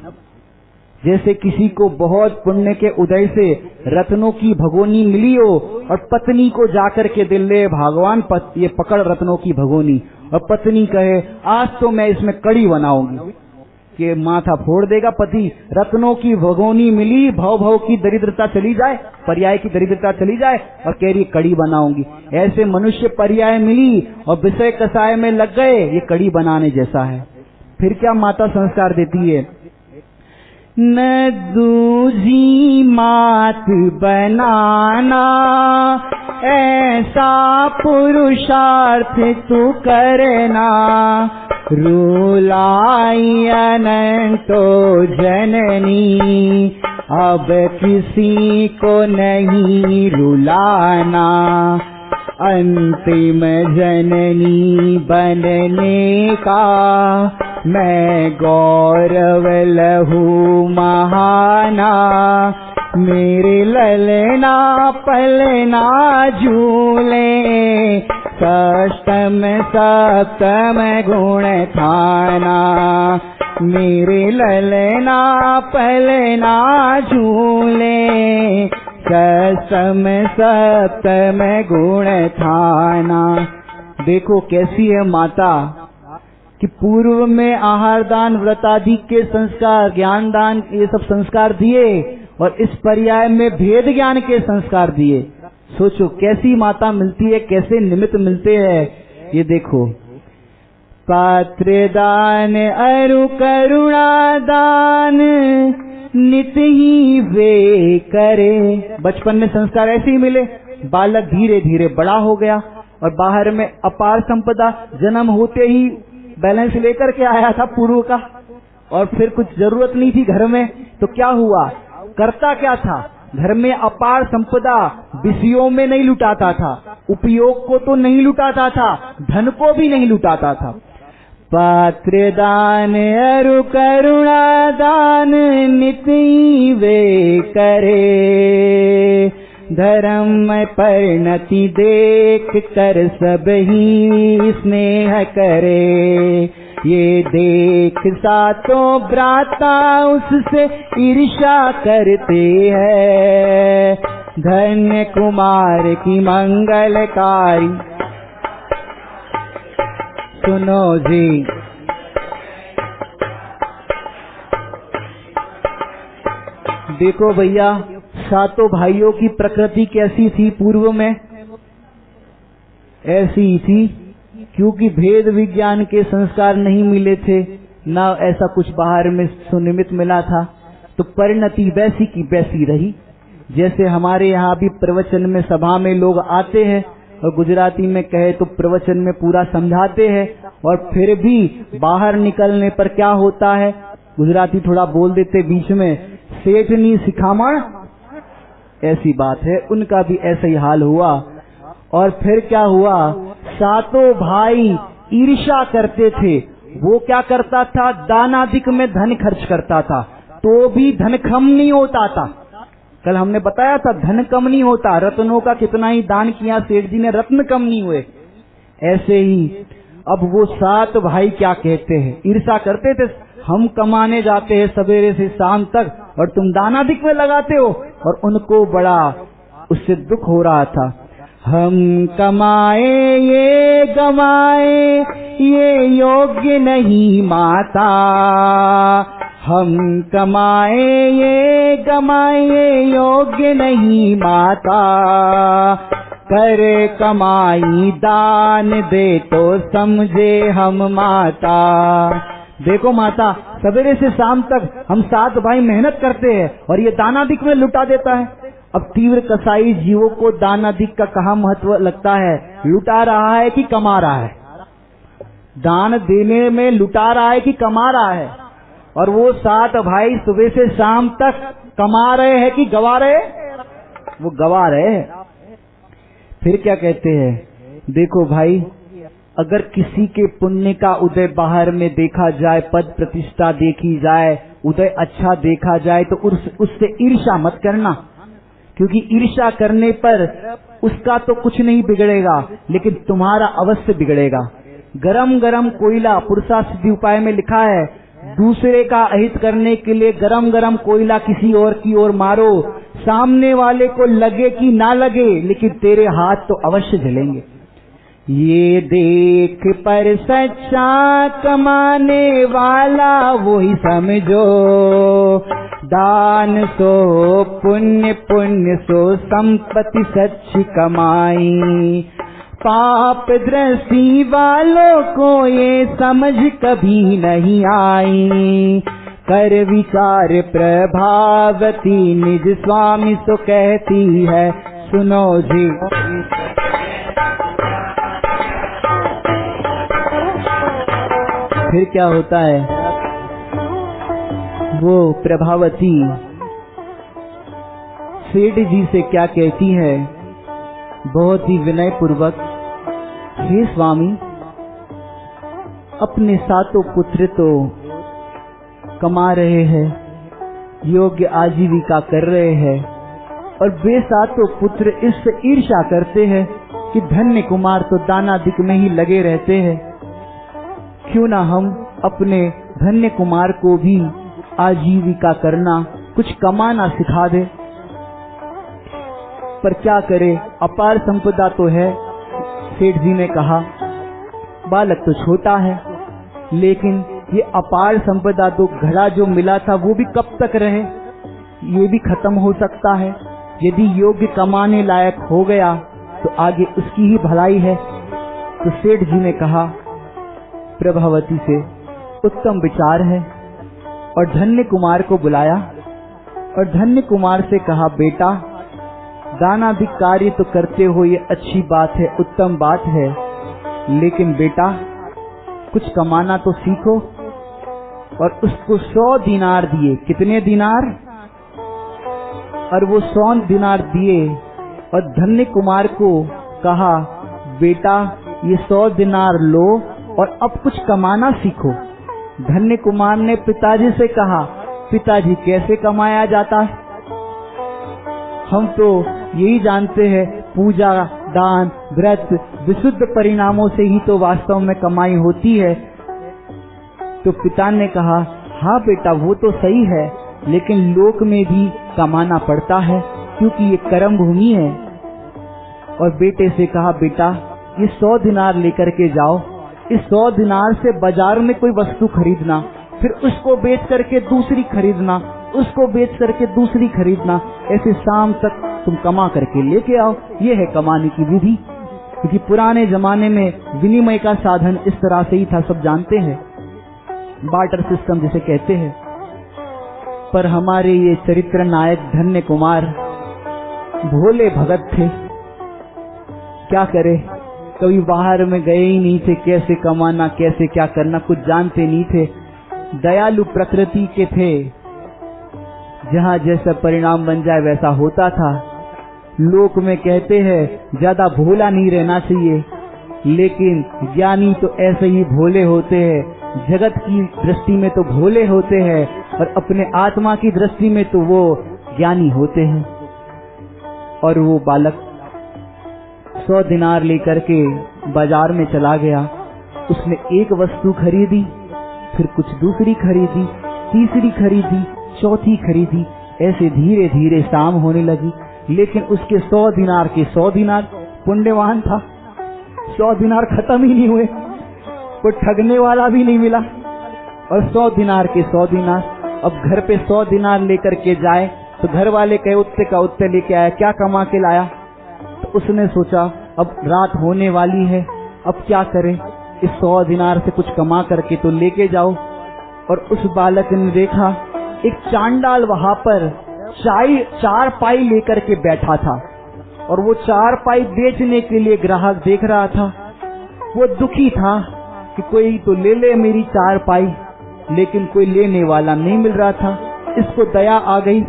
जैसे किसी को बहुत पुण्य के उदय से रत्नों की भगोनी मिली हो और पत्नी को जाकर के दिल ले, भगवान ये पकड़ रत्नों की भगोनी, और पत्नी कहे आज तो मैं इसमें कड़ी बनाऊंगी, कि माथा फोड़ देगा पति। रत्नों की भगोनी मिली, भव भव की दरिद्रता चली जाए, पर्याय की दरिद्रता चली जाए, और कह रही कड़ी बनाऊंगी। ऐसे मनुष्य पर्याय मिली और विषय कसाय में लग गए, ये कड़ी बनाने जैसा है। फिर क्या माता संस्कार देती है? न दूजी मात बनाना, ऐसा पुरुषार्थ तू करना। रुलाई अनंतो जननी, अब किसी को नहीं रुलाना। अंतिम जननी बनने का मैं गौरव लहू महाना। मेरे ललना पलना झूले, षष्ठम सप्तम गुण थाना। मेरे ललना पलना झूले, षष्ठम सप्तम गुण थाना। देखो कैसी है माता कि पूर्व में आहार दान, व्रतादि के संस्कार, ज्ञान दान, ये सब संस्कार दिए, और इस पर्याय में भेद ज्ञान के संस्कार दिए। सोचो कैसी माता मिलती है, कैसे निमित्त मिलते हैं। ये देखो, पात्र दान अरु करुणा दान, नित ही वे करे। बचपन में संस्कार ऐसे ही मिले, बालक धीरे धीरे बड़ा हो गया और बाहर में अपार संपदा, जन्म होते ही बैलेंस लेकर के आया था पूर्व का, और फिर कुछ जरूरत नहीं थी घर में, तो क्या हुआ? करता क्या था? घर में अपार संपदा विषयों में नहीं लुटाता था, उपयोग को तो नहीं लुटाता था, धन को भी नहीं लुटाता था। पात्र दान अरु करुणा दान, नित ही वे करे। धर्म परिणति देख कर सब ही स्नेह करे। ये देख सातों भ्राता उससे ईर्ष्या करते हैं। धन्य कुमार की मंगलकारी। सुनो जी, देखो भैया, सातों भाइयों की प्रकृति कैसी थी पूर्व में? ऐसी ही थी, क्योंकि भेद विज्ञान के संस्कार नहीं मिले थे। ना ऐसा कुछ बाहर में सुनिमित मिला था, तो परिणति वैसी की वैसी रही। जैसे हमारे यहाँ भी प्रवचन में सभा में लोग आते हैं और गुजराती में कहे तो प्रवचन में पूरा समझाते हैं, और फिर भी बाहर निकलने पर क्या होता है, गुजराती थोड़ा बोल देते बीच में, सेठ नहीं सिखामण, ऐसी बात है। उनका भी ऐसा ही हाल हुआ। और फिर क्या हुआ, सातों भाई ईर्ष्या करते थे। वो क्या करता था, दानादिक में धन खर्च करता था, तो भी धन कम नहीं होता था। कल हमने बताया था धन कम नहीं होता, रत्नों का कितना ही दान किया सेठ जी ने, रत्न कम नहीं हुए। ऐसे ही अब वो 7 भाई क्या कहते हैं, ईर्ष्या करते थे, हम कमाने जाते हैं सवेरे से शाम तक और तुम दानादिक में लगाते हो, और उनको बड़ा उससे दुख हो रहा था। हम कमाए ये गमाए ये योग्य नहीं माता, हम कमाए ये गमाए ये योग्य नहीं माता, कर कमाई दान दे तो समझे हम माता। देखो माता, सवेरे से शाम तक हम 7 भाई मेहनत करते हैं और ये दानादिक में लुटा देता है। अब तीव्र कसाई जीवों को दानादिक का कहाँ महत्व लगता है, लुटा रहा है कि कमा रहा है, दान देने में लुटा रहा है कि कमा रहा है। और वो 7 भाई सुबह से शाम तक कमा रहे हैं कि गवा रहे, वो गवा रहे हैं। फिर क्या कहते हैं, देखो भाई, अगर किसी के पुण्य का उदय बाहर में देखा जाए, पद प्रतिष्ठा देखी जाए, उदय अच्छा देखा जाए, तो उससे ईर्ष्या मत करना, क्योंकि ईर्ष्या करने पर उसका तो कुछ नहीं बिगड़ेगा, लेकिन तुम्हारा अवश्य बिगड़ेगा। गरम गरम कोयला, पुरुषार्थ सिद्धि उपाय में लिखा है, दूसरे का अहित करने के लिए गरम गरम कोयला किसी और की ओर मारो, सामने वाले को लगे कि ना लगे, लेकिन तेरे हाथ तो अवश्य जलेंगे। ये देख पर सच्चा कमाने वाला वही समझो, दान सो पुण्य पुण्य सो संपत्ति सच्ची कमाई। पाप दृष्टि वालों को ये समझ कभी नहीं आई, कर विचार प्रभावती निज स्वामी सो कहती है, सुनो जी। फिर क्या होता है, वो प्रभावती सेठ जी से क्या कहती है, बहुत ही विनय पूर्वक, हे स्वामी, अपने 7 पुत्र तो कमा रहे हैं, योग्य आजीविका कर रहे हैं, और वे 7 पुत्र इससे ईर्ष्या करते हैं कि धन्य कुमार तो दानादिक में ही लगे रहते हैं, क्यों ना हम अपने धन्य कुमार को भी आजीविका करना, कुछ कमाना सिखा दे। पर क्या करे, अपार संपदा तो है। सेठ जी ने कहा, बालक तो छोटा है, लेकिन ये अपार संपदा तो घड़ा जो मिला था वो भी कब तक रहे, ये भी खत्म हो सकता है। यदि योग्य कमाने लायक हो गया तो आगे उसकी ही भलाई है। तो सेठ जी ने कहा प्रभावती से, उत्तम विचार है, और धन्य कुमार को बुलाया और धन्य कुमार से कहा, बेटा, दानादिक कार्य तो करते हो, ये अच्छी बात है, उत्तम बात है, लेकिन बेटा कुछ कमाना तो सीखो। और उसको 100 दिनार दिए। कितने दिनार? और वो 100 दिनार दिए और धन्य कुमार को कहा, बेटा ये 100 दिनार लो और अब कुछ कमाना सीखो। धन्य कुमार ने पिताजी से कहा, पिताजी कैसे कमाया जाता है? हम तो यही जानते हैं, पूजा, दान, व्रत, विशुद्ध परिणामों से ही तो वास्तव में कमाई होती है। तो पिता ने कहा, हाँ बेटा वो तो सही है, लेकिन लोक में भी कमाना पड़ता है, क्योंकि ये कर्म भूमि है। और बेटे से कहा, बेटा ये 100 दिनार लेकर के जाओ, इस 100 दिनार से बाजार में कोई वस्तु खरीदना, फिर उसको बेच करके दूसरी खरीदना, उसको बेच करके दूसरी खरीदना, ऐसे शाम तक तुम कमा करके लेके आओ। ये है कमाने की विधि, क्योंकि पुराने जमाने में विनिमय का साधन इस तरह से ही था, सब जानते हैं। बार्टर सिस्टम जिसे कहते हैं। पर हमारे ये चरित्र नायक धन्य कुमार भोले भगत थे, क्या करे, कभी बाहर में गए ही नहीं थे, कैसे कमाना कैसे क्या करना कुछ जानते नहीं थे, दयालु प्रकृति के थे, जहाँ जैसा परिणाम बन जाए वैसा होता था। लोक में कहते हैं ज्यादा भोला नहीं रहना चाहिए, लेकिन ज्ञानी तो ऐसे ही भोले होते हैं, जगत की दृष्टि में तो भोले होते हैं और अपने आत्मा की दृष्टि में तो वो ज्ञानी होते हैं। और वो बालक 100 दिनार लेकर के बाजार में चला गया। उसने एक वस्तु खरीदी, फिर कुछ दूसरी खरीदी, तीसरी खरीदी, चौथी खरीदी, ऐसे धीरे धीरे शाम होने लगी। लेकिन उसके 100 दिनार के 100 दिनार, पुण्यवान था, 100 दिनार खत्म ही नहीं हुए, कोई ठगने वाला भी नहीं मिला। और 100 दिनार के 100 दिनार, अब घर पे 100 दिनार लेकर के जाए तो घर वाले कहे उत्ते का उत्ते लेके आया, क्या कमा के लाया। तो उसने सोचा अब रात होने वाली है, अब क्या करें, इस 100 दिनार से कुछ कमा करके तो लेके जाओ। और उस बालक ने देखा एक चांडाल वहां पर चारपाई लेकर के बैठा था और वो चारपाई बेचने के लिए ग्राहक देख रहा था। वो दुखी था कि कोई तो ले ले मेरी चारपाई, लेकिन कोई लेने वाला नहीं मिल रहा था। इसको दया आ गई,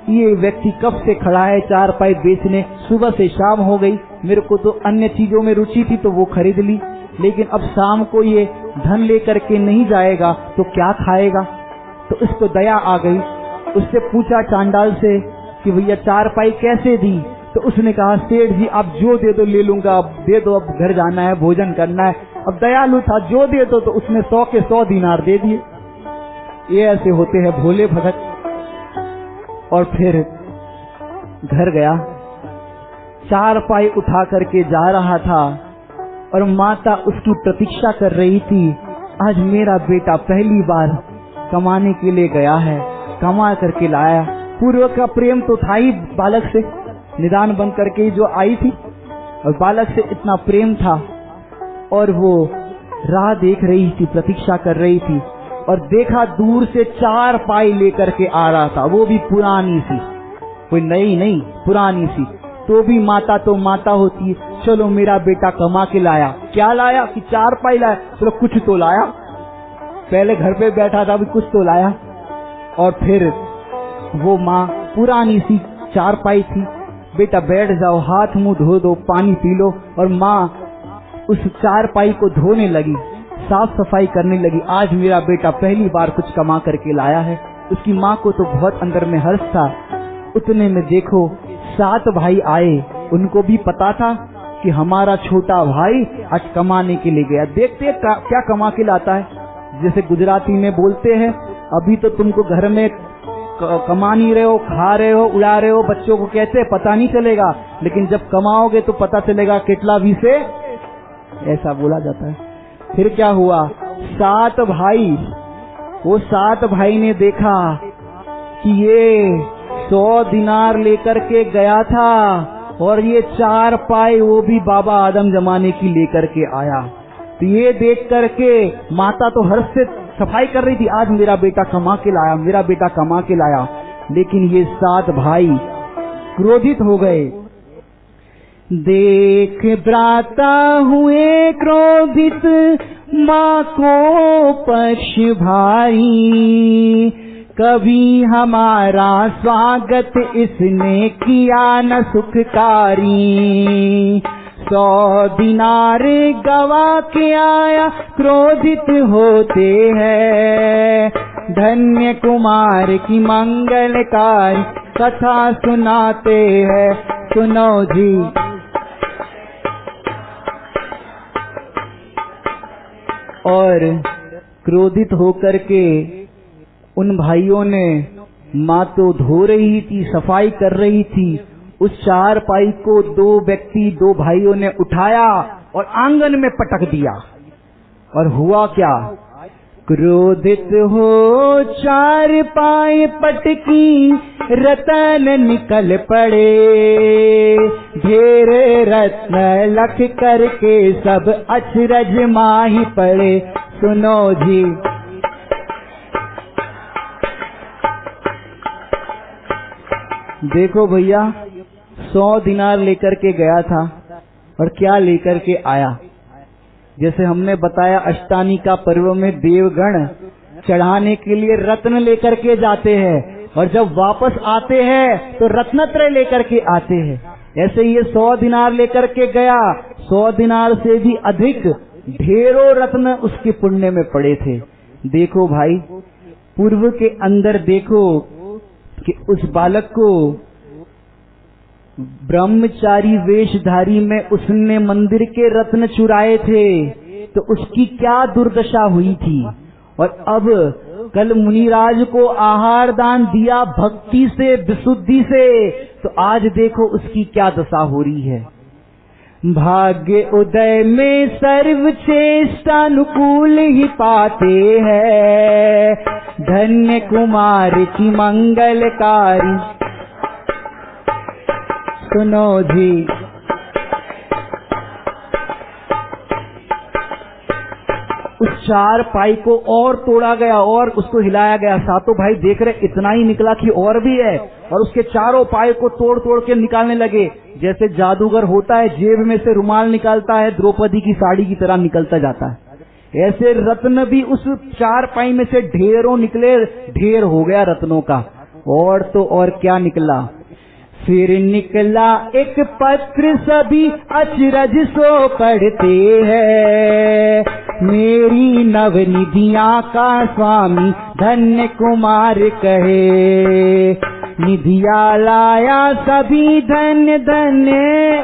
ये व्यक्ति कब से खड़ा है चारपाई बेचने, सुबह से शाम हो गई, मेरे को तो अन्य चीजों में रुचि थी तो वो खरीद ली, लेकिन अब शाम को ये धन लेकर के नहीं जाएगा तो क्या खाएगा। तो इसको दया आ गई, उससे पूछा चांडाल से कि भैया चारपाई कैसे दी। तो उसने कहा सेठ जी आप जो दे दो ले लूंगा, अब दे दो, अब घर जाना है, भोजन करना है। अब दयालु था, जो दे दो, तो उसने 100 के 100 दिनार दे दिए। ये ऐसे होते हैं भोले भगत। और फिर घर गया, चारपाई उठा करके जा रहा था और माता उसकी प्रतीक्षा कर रही थी, आज मेरा बेटा पहली बार कमाने के लिए गया है, कमा करके लाया। पूर्व का प्रेम तो था ही बालक से, निदान बन करके जो आई थी, और बालक से इतना प्रेम था और वो राह देख रही थी, प्रतीक्षा कर रही थी। और देखा दूर से चारपाई लेकर के आ रहा था, वो भी पुरानी सी, कोई नई नहीं, पुरानी सी। तो भी माता तो माता होती है, चलो मेरा बेटा कमा के लाया। क्या लाया कि चारपाई लाया, चलो कुछ तो लाया, पहले घर पे बैठा था, अभी कुछ तो लाया। और फिर वो माँ, पुरानी सी चारपाई थी, बेटा बैठ जाओ, हाथ मुंह धो दो, पानी पी लो। और माँ उस चारपाई को धोने लगी, साफ सफाई करने लगी, आज मेरा बेटा पहली बार कुछ कमा करके लाया है। उसकी माँ को तो बहुत अंदर में हर्ष था। उतने में देखो 7 भाई आए, उनको भी पता था कि हमारा छोटा भाई आज कमाने के लिए गया। देखते क्या कमा के लाता है। जैसे गुजराती में बोलते हैं, अभी तो तुमको घर में कमा नहीं रहे हो, खा रहे हो, उड़ा रहे हो, बच्चों को कहते हैं पता नहीं चलेगा, लेकिन जब कमाओगे तो पता चलेगा कितला भी से, ऐसा बोला जाता है। फिर क्या हुआ, 7 भाई, वो 7 भाई ने देखा कि ये 100 दिनार लेकर के गया था और ये चारपाई वो भी बाबा आदम जमाने की लेकर के आया। तो ये देख करके माता तो हर्ष से सफाई कर रही थी, आज मेरा बेटा कमा के लाया, मेरा बेटा कमा के लाया। लेकिन ये 7 भाई क्रोधित हो गए। देख भ्राता हुए क्रोधित, माँ को पक्ष भारी, कभी हमारा स्वागत इसने किया न सुखकारी। 100 दिनार गवा के आया, क्रोधित होते हैं, धन्य कुमार की मंगलकारी कथा सुनाते हैं। सुनो जी। और क्रोधित होकर के उन भाइयों ने, माँ तो धो रही थी, सफाई कर रही थी, उस चारपाई को 2 भाइयों ने उठाया और आंगन में पटक दिया। और हुआ क्या, क्रोधित हो चारपाई पटकी, रतन निकल पड़े, ढेर रत्न लख करके सब अचरज माही पड़े। सुनो जी। देखो भैया, 100 दिनार लेकर के गया था और क्या लेकर के आया। जैसे हमने बताया, अष्टानी का पर्व में देवगण चढ़ाने के लिए रत्न लेकर के जाते हैं और जब वापस आते हैं तो रत्नत्रय लेकर के आते हैं। ऐसे ये 100 दिनार लेकर के गया, 100 दिनार से भी अधिक ढेरों रत्न उसके पुण्य में पड़े थे। देखो भाई, पूर्व के अंदर देखो कि उस बालक को ब्रह्मचारी वेशधारी में उसने मंदिर के रत्न चुराए थे, तो उसकी क्या दुर्दशा हुई थी। और अब कल मुनिराज को आहार दान दिया भक्ति से, विशुद्धि से, तो आज देखो उसकी क्या दशा हो रही है। भाग्य उदय में सर्व चेष्टानुकूल ही पाते हैं, धन्य कुमार की मंगलकारी। सुनो जी, उस 4 पाई को और तोड़ा गया और उसको हिलाया गया। सातों भाई देख रहे, इतना ही निकला कि और भी है, और उसके 4 पाई को तोड़ तोड़ के निकालने लगे। जैसे जादूगर होता है, जेब में से रुमाल निकालता है, द्रौपदी की साड़ी की तरह निकलता जाता है। ऐसे रत्न भी उस 4 पाई में से ढेरों निकले, ढेर हो गया रत्नों का। और तो और क्या निकला, फिर निकला एक पत्र सभी अचरज सो पढ़ते हैं, मेरी नवनिधियां का स्वामी धन्य कुमार कहे। निधिया लाया सभी धन्य धन्य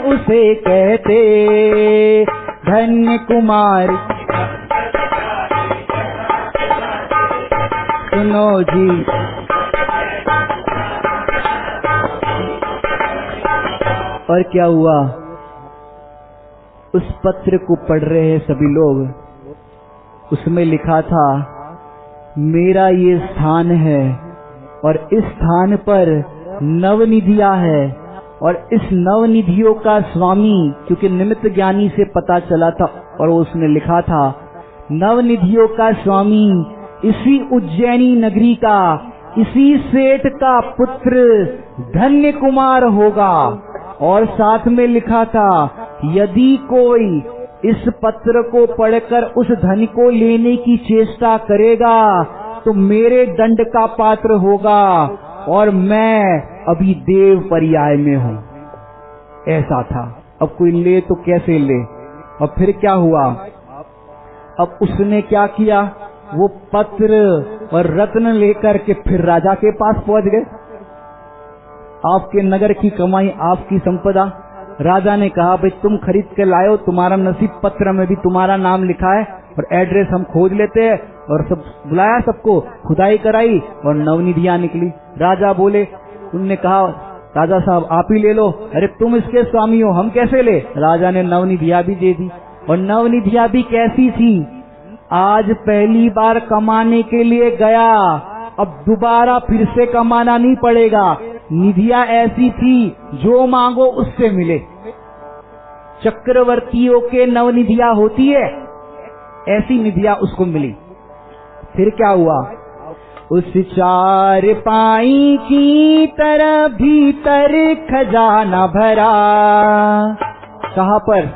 उसे कहते, धन्य कुमार। सुनो जी, और क्या हुआ, उस पत्र को पढ़ रहे हैं सभी लोग। उसमें लिखा था, मेरा ये स्थान है और इस स्थान पर नवनिधियां है, और इस नवनिधियों का स्वामी, क्योंकि निमित्त ज्ञानी से पता चला था और उसने लिखा था, नवनिधियों का स्वामी इसी उज्जैनी नगरी का, इसी सेठ का पुत्र धन्य कुमार होगा। और साथ में लिखा था, यदि कोई इस पत्र को पढ़कर उस धन को लेने की चेष्टा करेगा तो मेरे दंड का पात्र होगा, और मैं अभी देव पर्याय में हूँ। ऐसा था। अब कोई ले तो कैसे ले। और फिर क्या हुआ, अब उसने क्या किया, वो पत्र और रत्न लेकर के फिर राजा के पास पहुंच गए। आपके नगर की कमाई, आपकी संपदा। राजा ने कहा, भाई तुम खरीद के लाए हो, तुम्हारा नसीब पत्र में भी तुम्हारा नाम लिखा है, और एड्रेस हम खोज लेते हैं। और सब बुलाया, सबको खुदाई कराई और नवनिधियां निकली। राजा बोले, उनने कहा, राजा साहब आप ही ले लो। अरे तुम इसके स्वामी हो, हम कैसे ले। राजा ने नवनिधियां भी दे दी। और नवनिधियां भी कैसी थी, आज पहली बार कमाने के लिए गया, अब दोबारा फिर से कमाना नहीं पड़ेगा। निधियां ऐसी थी, जो मांगो उससे मिले। चक्रवर्तियों के नवनिधियां होती है, ऐसी निधियां उसको मिली। फिर क्या हुआ, उस 4 पाई की तरह भीतर खजाना भरा। कहां पर,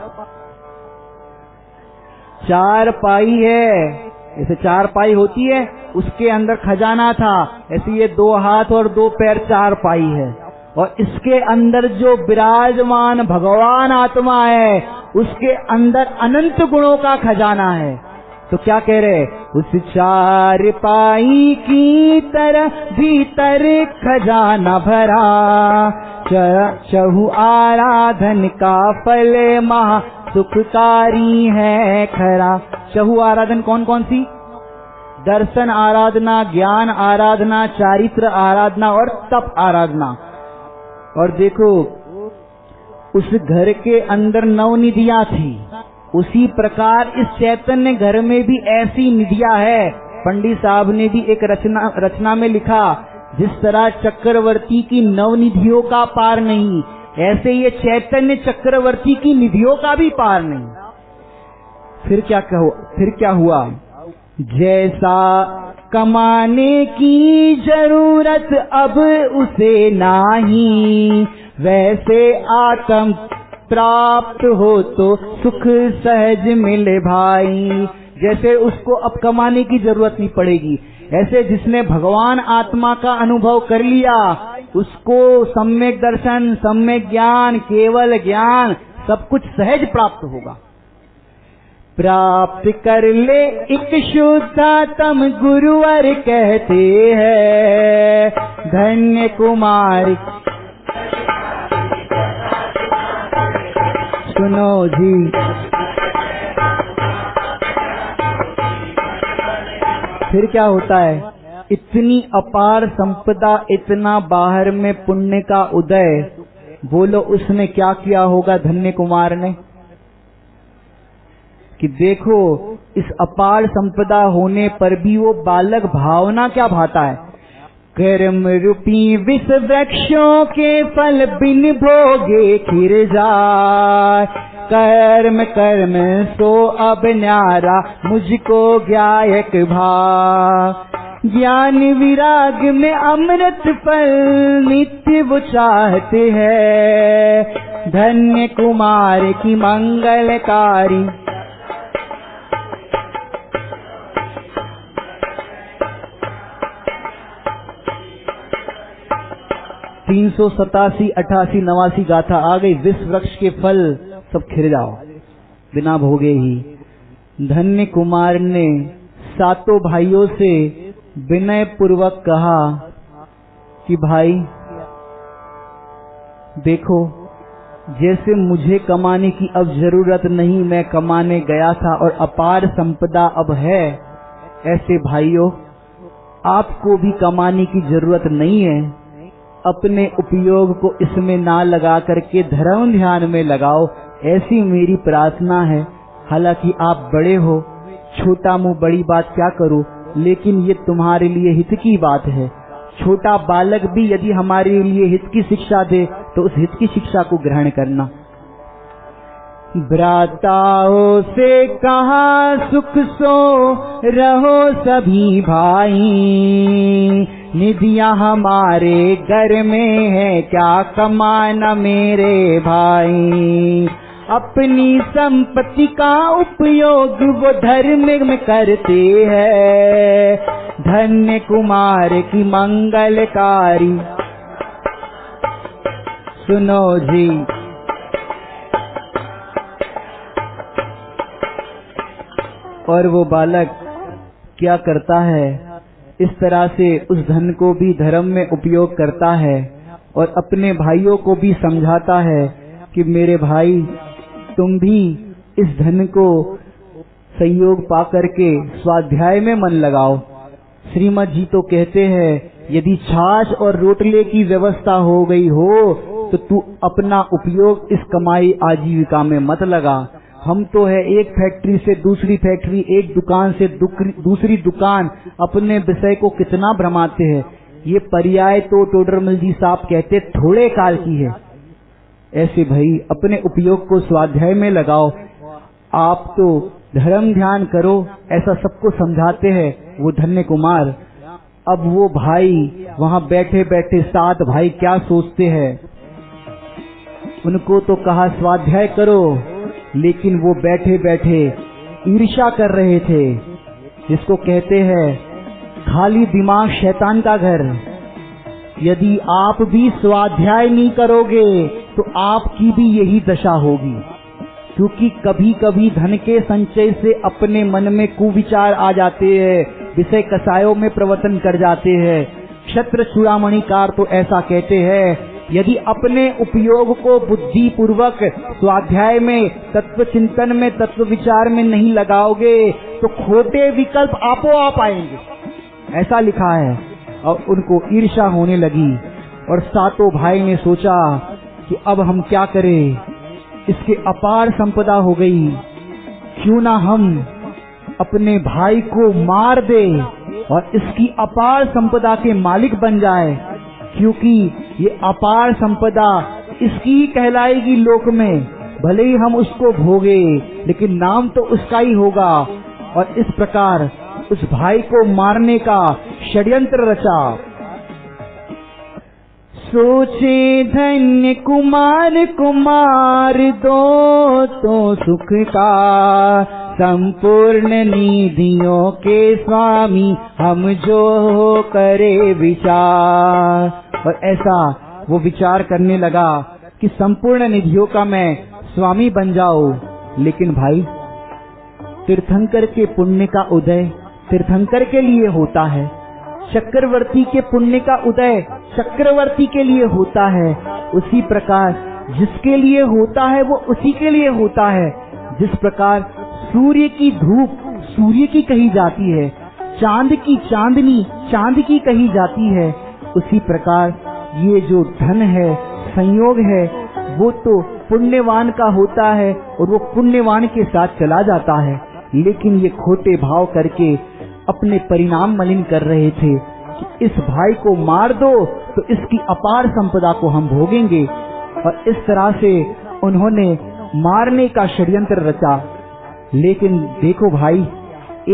4 पाई है, जैसे 4 पाई होती है, उसके अंदर खजाना था। ऐसे ये 2 हाथ और 2 पैर 4 पाई है, और इसके अंदर जो विराजमान भगवान आत्मा है, उसके अंदर अनंत गुणों का खजाना है। तो क्या कह रहे, उस 4 पाई की तरह भीतर खजाना भरा, चहु आराधन का फल महा सुखकारी है खरा। चहु आराधन कौन कौन सी, दर्शन आराधना, ज्ञान आराधना, चारित्र आराधना और तप आराधना। और देखो, उस घर के अंदर 9 निधियां थी, उसी प्रकार इस चैतन्य घर में भी ऐसी निधियां है। पंडित साहब ने भी एक रचना में लिखा, जिस तरह चक्रवर्ती की 9 निधियों का पार नहीं, ऐसे ये चैतन्य चक्रवर्ती की निधियों का भी पार नहीं। फिर क्या हुआ, जैसा कमाने की जरूरत अब उसे नाही, वैसे आत्म प्राप्त हो तो सुख सहज मिले भाई। जैसे उसको अब कमाने की जरूरत नहीं पड़ेगी, ऐसे जिसने भगवान आत्मा का अनुभव कर लिया उसको सम्यक दर्शन, सम्यक ज्ञान, केवल ज्ञान सब कुछ सहज प्राप्त होगा। प्राप्त कर ले एक शुद्धात्म गुरुवर कहते हैं, धन्य कुमार। सुनो जी, फिर क्या होता है? इतनी अपार संपदा, इतना बाहर में पुण्य का उदय, बोलो उसने क्या किया होगा धन्य कुमार ने? कि देखो इस अपार संपदा होने पर भी वो बालक भावना क्या भाता है। कर्म रूपी विष वृक्षों के फल बिन भोगे खिर जाए, कर्म कर्म सो अब न्यारा मुझको ज्ञायक भा। ज्ञान विराग में अमृत फल नित्य वो चाहते हैं, धन्य कुमार की मंगलकारी। 387, 88, 89 गाथा आ गई। विष वृक्ष के फल सब खिर जाओ बिना भोगे ही। धन्य कुमार ने सातों भाइयों से विनय पूर्वक कहा कि भाई देखो, जैसे मुझे कमाने की अब जरूरत नहीं, मैं कमाने गया था और अपार संपदा अब है, ऐसे भाइयों आपको भी कमाने की जरूरत नहीं है। अपने उपयोग को इसमें ना लगा करके धर्म ध्यान में लगाओ, ऐसी मेरी प्रार्थना है। हालांकि आप बड़े हो, छोटा मुंह बड़ी बात क्या करूं, लेकिन ये तुम्हारे लिए हित की बात है। छोटा बालक भी यदि हमारे लिए हित की शिक्षा दे तो उस हित की शिक्षा को ग्रहण करना। भ्राताओं से कहा सुख सो रहो सभी भाई, निधियां हमारे घर में है क्या कमाना मेरे भाई। अपनी संपत्ति का उपयोग वो धर्म में करते हैं, धन्य कुमार की मंगलकारी। सुनो जी, और वो बालक क्या करता है, इस तरह से उस धन को भी धर्म में उपयोग करता है और अपने भाइयों को भी समझाता है कि मेरे भाई तुम भी इस धन को संयोग पा करके स्वाध्याय में मन लगाओ। श्रीमद जी तो कहते हैं यदि छाछ और रोटले की व्यवस्था हो गई हो तो तू अपना उपयोग इस कमाई आजीविका में मत लगा। हम तो है एक फैक्ट्री से दूसरी फैक्ट्री, एक दुकान से दूसरी दुकान, अपने विषय को कितना भ्रमाते हैं। ये पर्याय तो टोडरमल जी साहब कहते थोड़े काल की है। ऐसे भाई अपने उपयोग को स्वाध्याय में लगाओ। आप तो धर्म ध्यान करो, ऐसा सबको समझाते हैं वो धन्य कुमार। अब वो भाई वहाँ बैठे बैठे 7 भाई क्या सोचते हैं, उनको तो कहा स्वाध्याय करो, लेकिन वो बैठे बैठे ईर्ष्या कर रहे थे, जिसको कहते हैं खाली दिमाग शैतान का घर। यदि आप भी स्वाध्याय नहीं करोगे तो आपकी भी यही दशा होगी, क्योंकि कभी कभी धन के संचय से अपने मन में कुविचार आ जाते हैं, विषय कसायों में प्रवर्तन कर जाते हैं। क्षत्र चूड़ामणिकार तो ऐसा कहते हैं, यदि अपने उपयोग को बुद्धि पूर्वक स्वाध्याय में, तत्व चिंतन में, तत्व विचार में नहीं लगाओगे तो खोटे विकल्प आपो आप आएंगे, ऐसा लिखा है। और उनको ईर्ष्या होने लगी और 7 भाई ने सोचा कि अब हम क्या करें, इसके अपार संपदा हो गई, क्यों ना हम अपने भाई को मार दे और इसकी अपार संपदा के मालिक बन जाए, क्योंकि ये अपार संपदा इसकी ही कहलाएगी लोक में। भले ही हम उसको भोगे लेकिन नाम तो उसका ही होगा। और इस प्रकार उस भाई को मारने का षड्यंत्र रचा। सोचे धन्य कुमार को मार दो तो सुख का संपूर्ण निधियों के स्वामी हम जो करे विचार। और ऐसा वो विचार करने लगा कि संपूर्ण निधियों का मैं स्वामी बन जाऊं। लेकिन भाई, तीर्थंकर के पुण्य का उदय तीर्थंकर के लिए होता है, चक्रवर्ती के पुण्य का उदय चक्रवर्ती के लिए होता है। उसी प्रकार जिसके लिए होता है वो उसी के लिए होता है। जिस प्रकार सूर्य की धूप सूर्य की कही जाती है, चांद की चांदनी चांद की कही जाती है, उसी प्रकार ये जो धन है, संयोग है, वो तो पुण्यवान का होता है और वो पुण्यवान के साथ चला जाता है। लेकिन ये खोटे भाव करके अपने परिणाम मलिन कर रहे थे कि इस भाई को मार दो तो इसकी अपार संपदा को हम भोगेंगे। और इस तरह से उन्होंने मारने का षड्यंत्र रचा। लेकिन देखो भाई,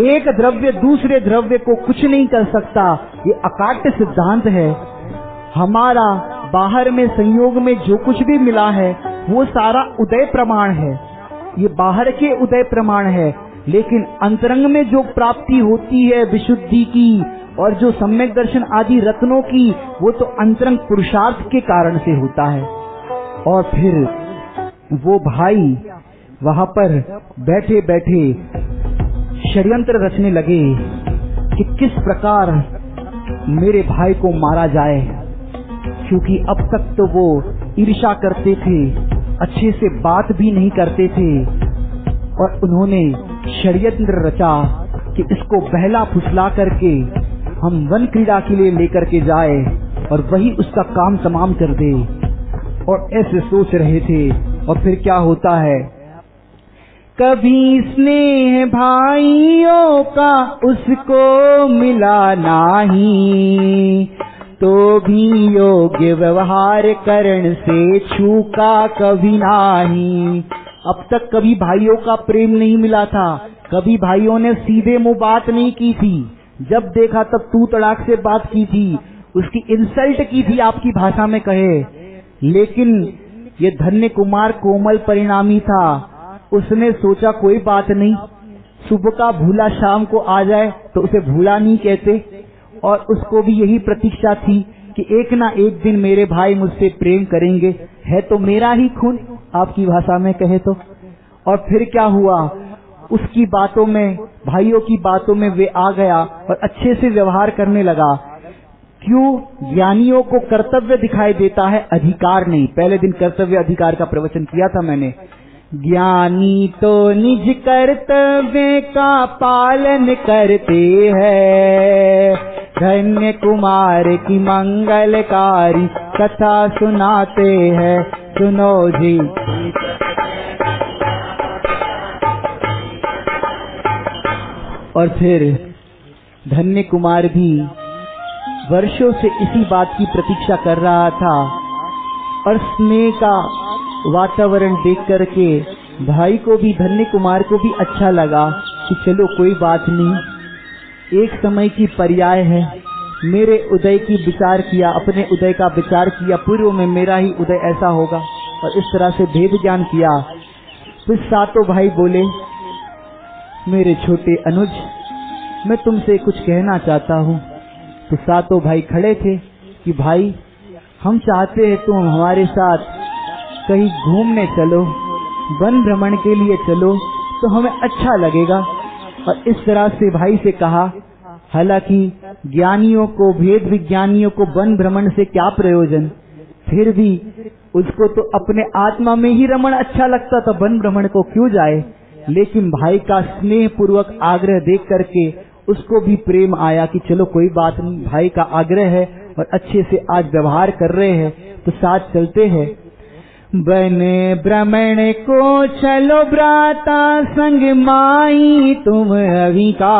एक द्रव्य दूसरे द्रव्य को कुछ नहीं कर सकता, ये अकाट्य सिद्धांत है। हमारा बाहर में संयोग में जो कुछ भी मिला है वो सारा उदय प्रमाण है, ये बाहर के उदय प्रमाण है। लेकिन अंतरंग में जो प्राप्ति होती है विशुद्धि की और जो सम्यक दर्शन आदि रत्नों की, वो तो अंतरंग पुरुषार्थ के कारण से होता है। और फिर वो भाई वहां पर बैठे बैठे षड्यंत्र रचने लगे कि किस प्रकार मेरे भाई को मारा जाए, क्योंकि अब तक तो वो ईर्ष्या करते थे, अच्छे से बात भी नहीं करते थे। और उन्होंने षड्यंत्र रचा कि इसको बहला फुसला करके हम वन क्रीड़ा के लिए लेकर के जाए और वही उसका काम तमाम कर दे। और ऐसे सोच रहे थे। और फिर क्या होता है, कभी स्नेह भाइयों का उसको मिला नहीं, तो भी योग्य व्यवहार करण से छूका कभी नहीं। अब तक कभी भाइयों का प्रेम नहीं मिला था, कभी भाइयों ने सीधे मुंह बात नहीं की थी, जब देखा तब तू तड़ाक से बात की थी, उसकी इंसल्ट की थी आपकी भाषा में कहे। लेकिन ये धन्य कुमार कोमल परिणामी था, उसने सोचा कोई बात नहीं, सुबह का भूला शाम को आ जाए तो उसे भूला नहीं कहते। और उसको भी यही प्रतीक्षा थी कि एक ना एक दिन मेरे भाई मुझसे प्रेम करेंगे, है तो मेरा ही खून आपकी भाषा में कहे तो। और फिर क्या हुआ, उसकी बातों में, भाइयों की बातों में वे आ गया और अच्छे से व्यवहार करने लगा। क्यों? ज्ञानियों को कर्तव्य दिखाई देता है, अधिकार नहीं। पहले दिन कर्तव्य अधिकार का प्रवचन किया था मैंने। ज्ञानी तो निज कर्तव्य का पालन करते हैं, धन्य कुमार की मंगलकारी कथा सुनाते हैं, सुनो जी। और फिर धन्य कुमार भी वर्षों से इसी बात की प्रतीक्षा कर रहा था। और स्नेह का वातावरण देख करके भाई को भी, धन्य कुमार को भी अच्छा लगा कि चलो कोई बात नहीं, एक समय की पर्याय है। मेरे उदय की विचार किया, अपने उदय का विचार किया, पूर्व में मेरा ही उदय ऐसा होगा, और इस तरह से भेद ज्ञान किया। फिर सातों भाई बोले, मेरे छोटे अनुज, मैं तुमसे कुछ कहना चाहता हूँ। तो सातों भाई खड़े थे कि भाई, हम चाहते हैं तुम हमारे साथ कहीं घूमने चलो, वन भ्रमण के लिए चलो, तो हमें अच्छा लगेगा। और इस तरह से भाई से कहा। हालांकि ज्ञानियों को, भेद विज्ञानियों को वन भ्रमण से क्या प्रयोजन, फिर भी उसको तो अपने आत्मा में ही रमण अच्छा लगता था, वन भ्रमण को क्यों जाए। लेकिन भाई का स्नेह पूर्वक आग्रह देख करके उसको भी प्रेम आया कि चलो कोई बात नहीं, भाई का आग्रह है और अच्छे से आज व्यवहार कर रहे हैं तो साथ चलते हैं। वन भ्रमण को चलो भ्राता संग माई तुम अभी का,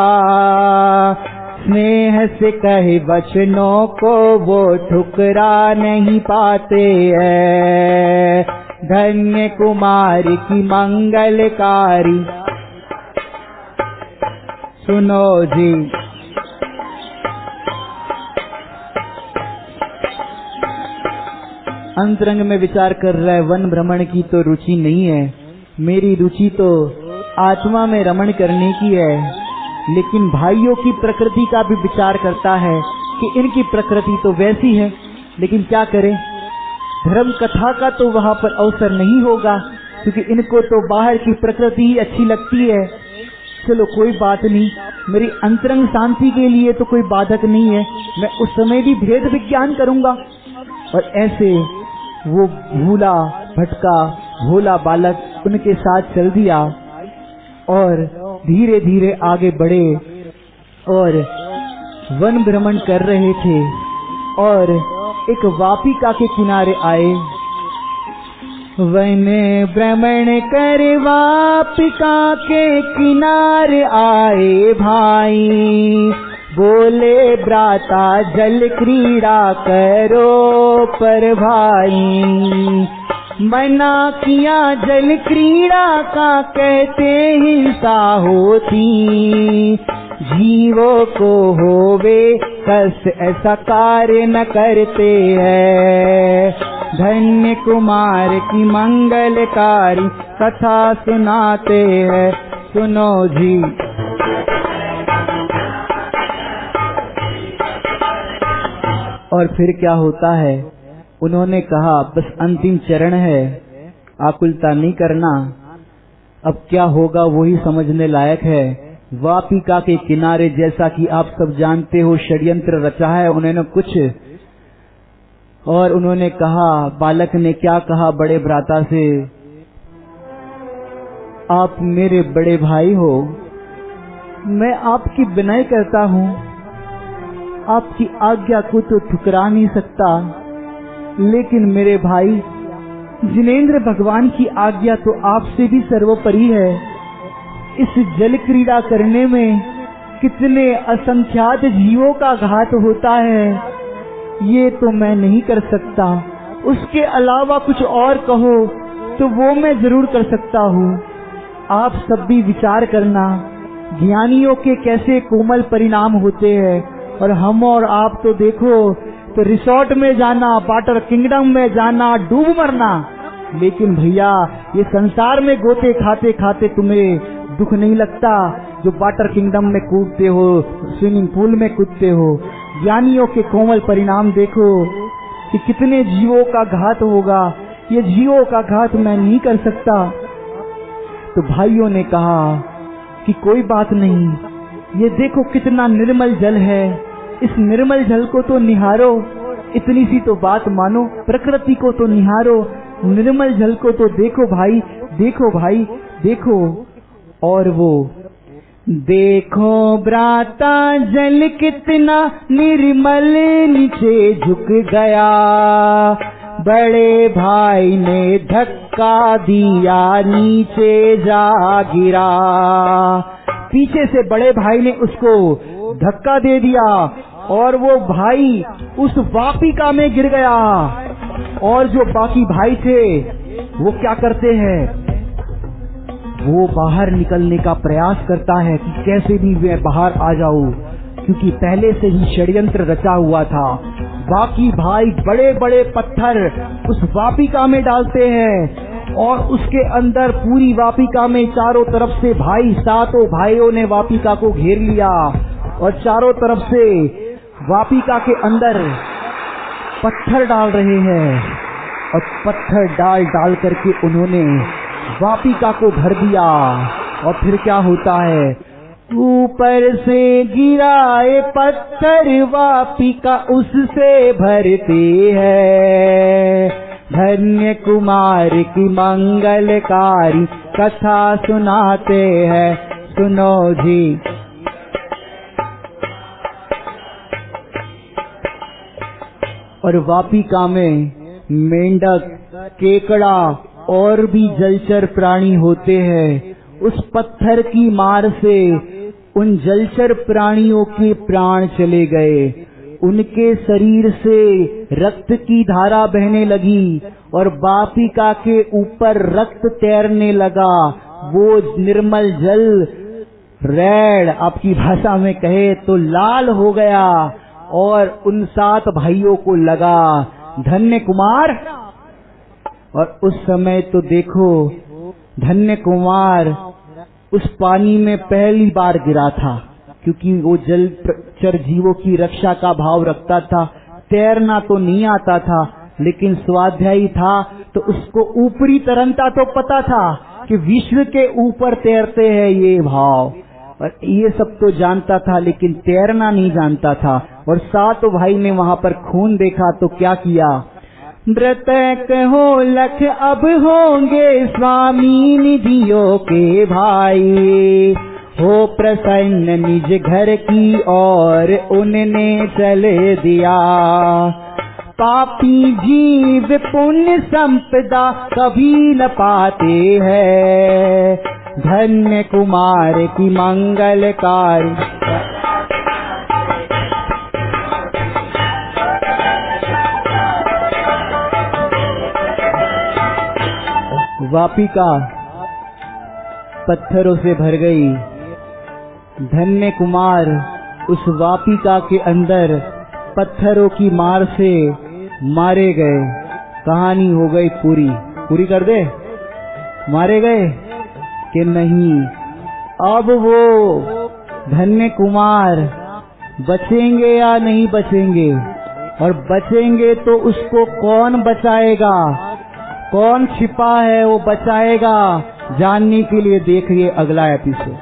स्नेह से कहे वचनों को वो ठुकरा नहीं पाते हैं, धन्य कुमार की मंगलकारी। सुनो जी। अंतरंग में विचार कर रहा है, वन भ्रमण की तो रुचि नहीं है, मेरी रुचि तो आत्मा में रमण करने की है। लेकिन भाइयों की प्रकृति का भी विचार करता है कि इनकी प्रकृति तो वैसी है, लेकिन क्या करें, धर्म कथा का तो वहां पर अवसर नहीं होगा, क्योंकि इनको तो बाहर की प्रकृति ही अच्छी लगती है। चलो कोई बात नहीं, मेरी अंतरंग शांति के लिए तो कोई बाधक नहीं है, मैं उस समय भी भेद विज्ञान करूंगा। और ऐसे वो भूला भटका भोला बालक उनके साथ चल दिया और धीरे धीरे आगे बढ़े और वन भ्रमण कर रहे थे और एक वापिका के किनारे आए। वन भ्रमण कर वापिका के किनारे आए भाई, बोले भ्राता जल क्रीड़ा करो पर भाई। मना किया जल क्रीड़ा का कहते हिंसा होती, जीवों को होवे कष्ट ऐसा कार्य न करते हैं। धन्य कुमार की मंगलकारी कथा सुनाते हैं, सुनो जी। और फिर क्या होता है, उन्होंने कहा बस अंतिम चरण है, आकुलता नहीं करना, अब क्या होगा वही समझने लायक है। वापिका के किनारे, जैसा कि आप सब जानते हो, षड्यंत्र रचा है उन्होंने कुछ, और उन्होंने कहा, बालक ने क्या कहा बड़े भ्राता से, आप मेरे बड़े भाई हो, मैं आपकी विनय करता हूँ, आपकी आज्ञा को तो ठुकरा नहीं सकता, लेकिन मेरे भाई जिनेंद्र भगवान की आज्ञा तो आपसे भी सर्वोपरि है। इस जल क्रीड़ा करने में कितने असंख्यात जीवों का घात होता है, ये तो मैं नहीं कर सकता। उसके अलावा कुछ और कहो तो वो मैं जरूर कर सकता हूँ। आप सब भी विचार करना, ज्ञानियों के कैसे कोमल परिणाम होते हैं, और हम और आप तो देखो तो रिसोर्ट में जाना, वाटर किंगडम में जाना, डूब मरना। लेकिन भैया ये संसार में गोते खाते खाते तुम्हें दुख नहीं लगता जो वाटर किंगडम में कूदते हो, स्विमिंग पूल में कूदते हो। ज्ञानियों के कोमल परिणाम देखो कि कितने जीवों का घात होगा, ये जीवों का घात मैं नहीं कर सकता। तो भाइयों ने कहा कि कोई बात नहीं, ये देखो कितना निर्मल जल है, इस निर्मल जल को तो निहारो, इतनी सी तो बात मानो, प्रकृति को तो निहारो, निर्मल जल को तो देखो भाई, देखो भाई देखो। और वो देखो भ्राता जल कितना निर्मल नीचे झुक गया, बड़े भाई ने धक्का दिया नीचे जा गिरा। पीछे से बड़े भाई ने उसको धक्का दे दिया और वो भाई उस वापिका में गिर गया। और जो बाकी भाई थे वो क्या करते हैं, वो बाहर निकलने का प्रयास करता है कि कैसे भी मैं बाहर आ जाऊं, क्योंकि पहले से ही षड्यंत्र रचा हुआ था। बाकी भाई बड़े बड़े पत्थर उस वापिका में डालते हैं और उसके अंदर पूरी वापिका में चारों तरफ से भाई, सातों भाइयों ने वापिका को घेर लिया और चारों तरफ से वापिका के अंदर पत्थर डाल रहे हैं। और पत्थर डाल डाल करके उन्होंने वापिका को भर दिया। और फिर क्या होता है, ऊपर से गिराए पत्थर वापिका उससे भरती है। धन्य कुमार की मंगलकारी कथा सुनाते हैं, सुनो जी। और वापिका में मेंढक, केकड़ा और भी जलचर प्राणी होते हैं। उस पत्थर की मार से उन जलचर प्राणियों के प्राण चले गए, उनके शरीर से रक्त की धारा बहने लगी और वापिका के ऊपर रक्त तैरने लगा। वो निर्मल जल रेड आपकी भाषा में कहे तो लाल हो गया और उन 7 भाइयों को लगा धन्य कुमार। और उस समय तो देखो धन्य कुमार उस पानी में पहली बार गिरा था, क्योंकि वो जलचर जीवों की रक्षा का भाव रखता था। तैरना तो नहीं आता था, लेकिन स्वाध्यायी था तो उसको ऊपरी तरंगता तो पता था कि विश्व के ऊपर तैरते हैं ये भाव, और ये सब तो जानता था, लेकिन तैरना नहीं जानता था। और 7 भाई ने वहां पर खून देखा तो क्या किया, मृतक हो लख अब होंगे स्वामी निधियों के भाई, हो प्रसन्न निज घर की और उनने चले दिया। पापी जीव पुण्य संपदा कभी न पाते हैं, धन्य कुमार की मंगलकारी। वापिका पत्थरों से भर गई। धन्य कुमार उस वापिका के अंदर पत्थरों की मार से मारे गए। कहानी हो गई पूरी। पूरी कर दे। मारे गए कि नहीं। अब वो धन्य कुमार बचेंगे या नहीं बचेंगे, और बचेंगे तो उसको कौन बचाएगा, कौन छिपा है वो बचाएगा, जानने के लिए देखिए अगला एपिसोड।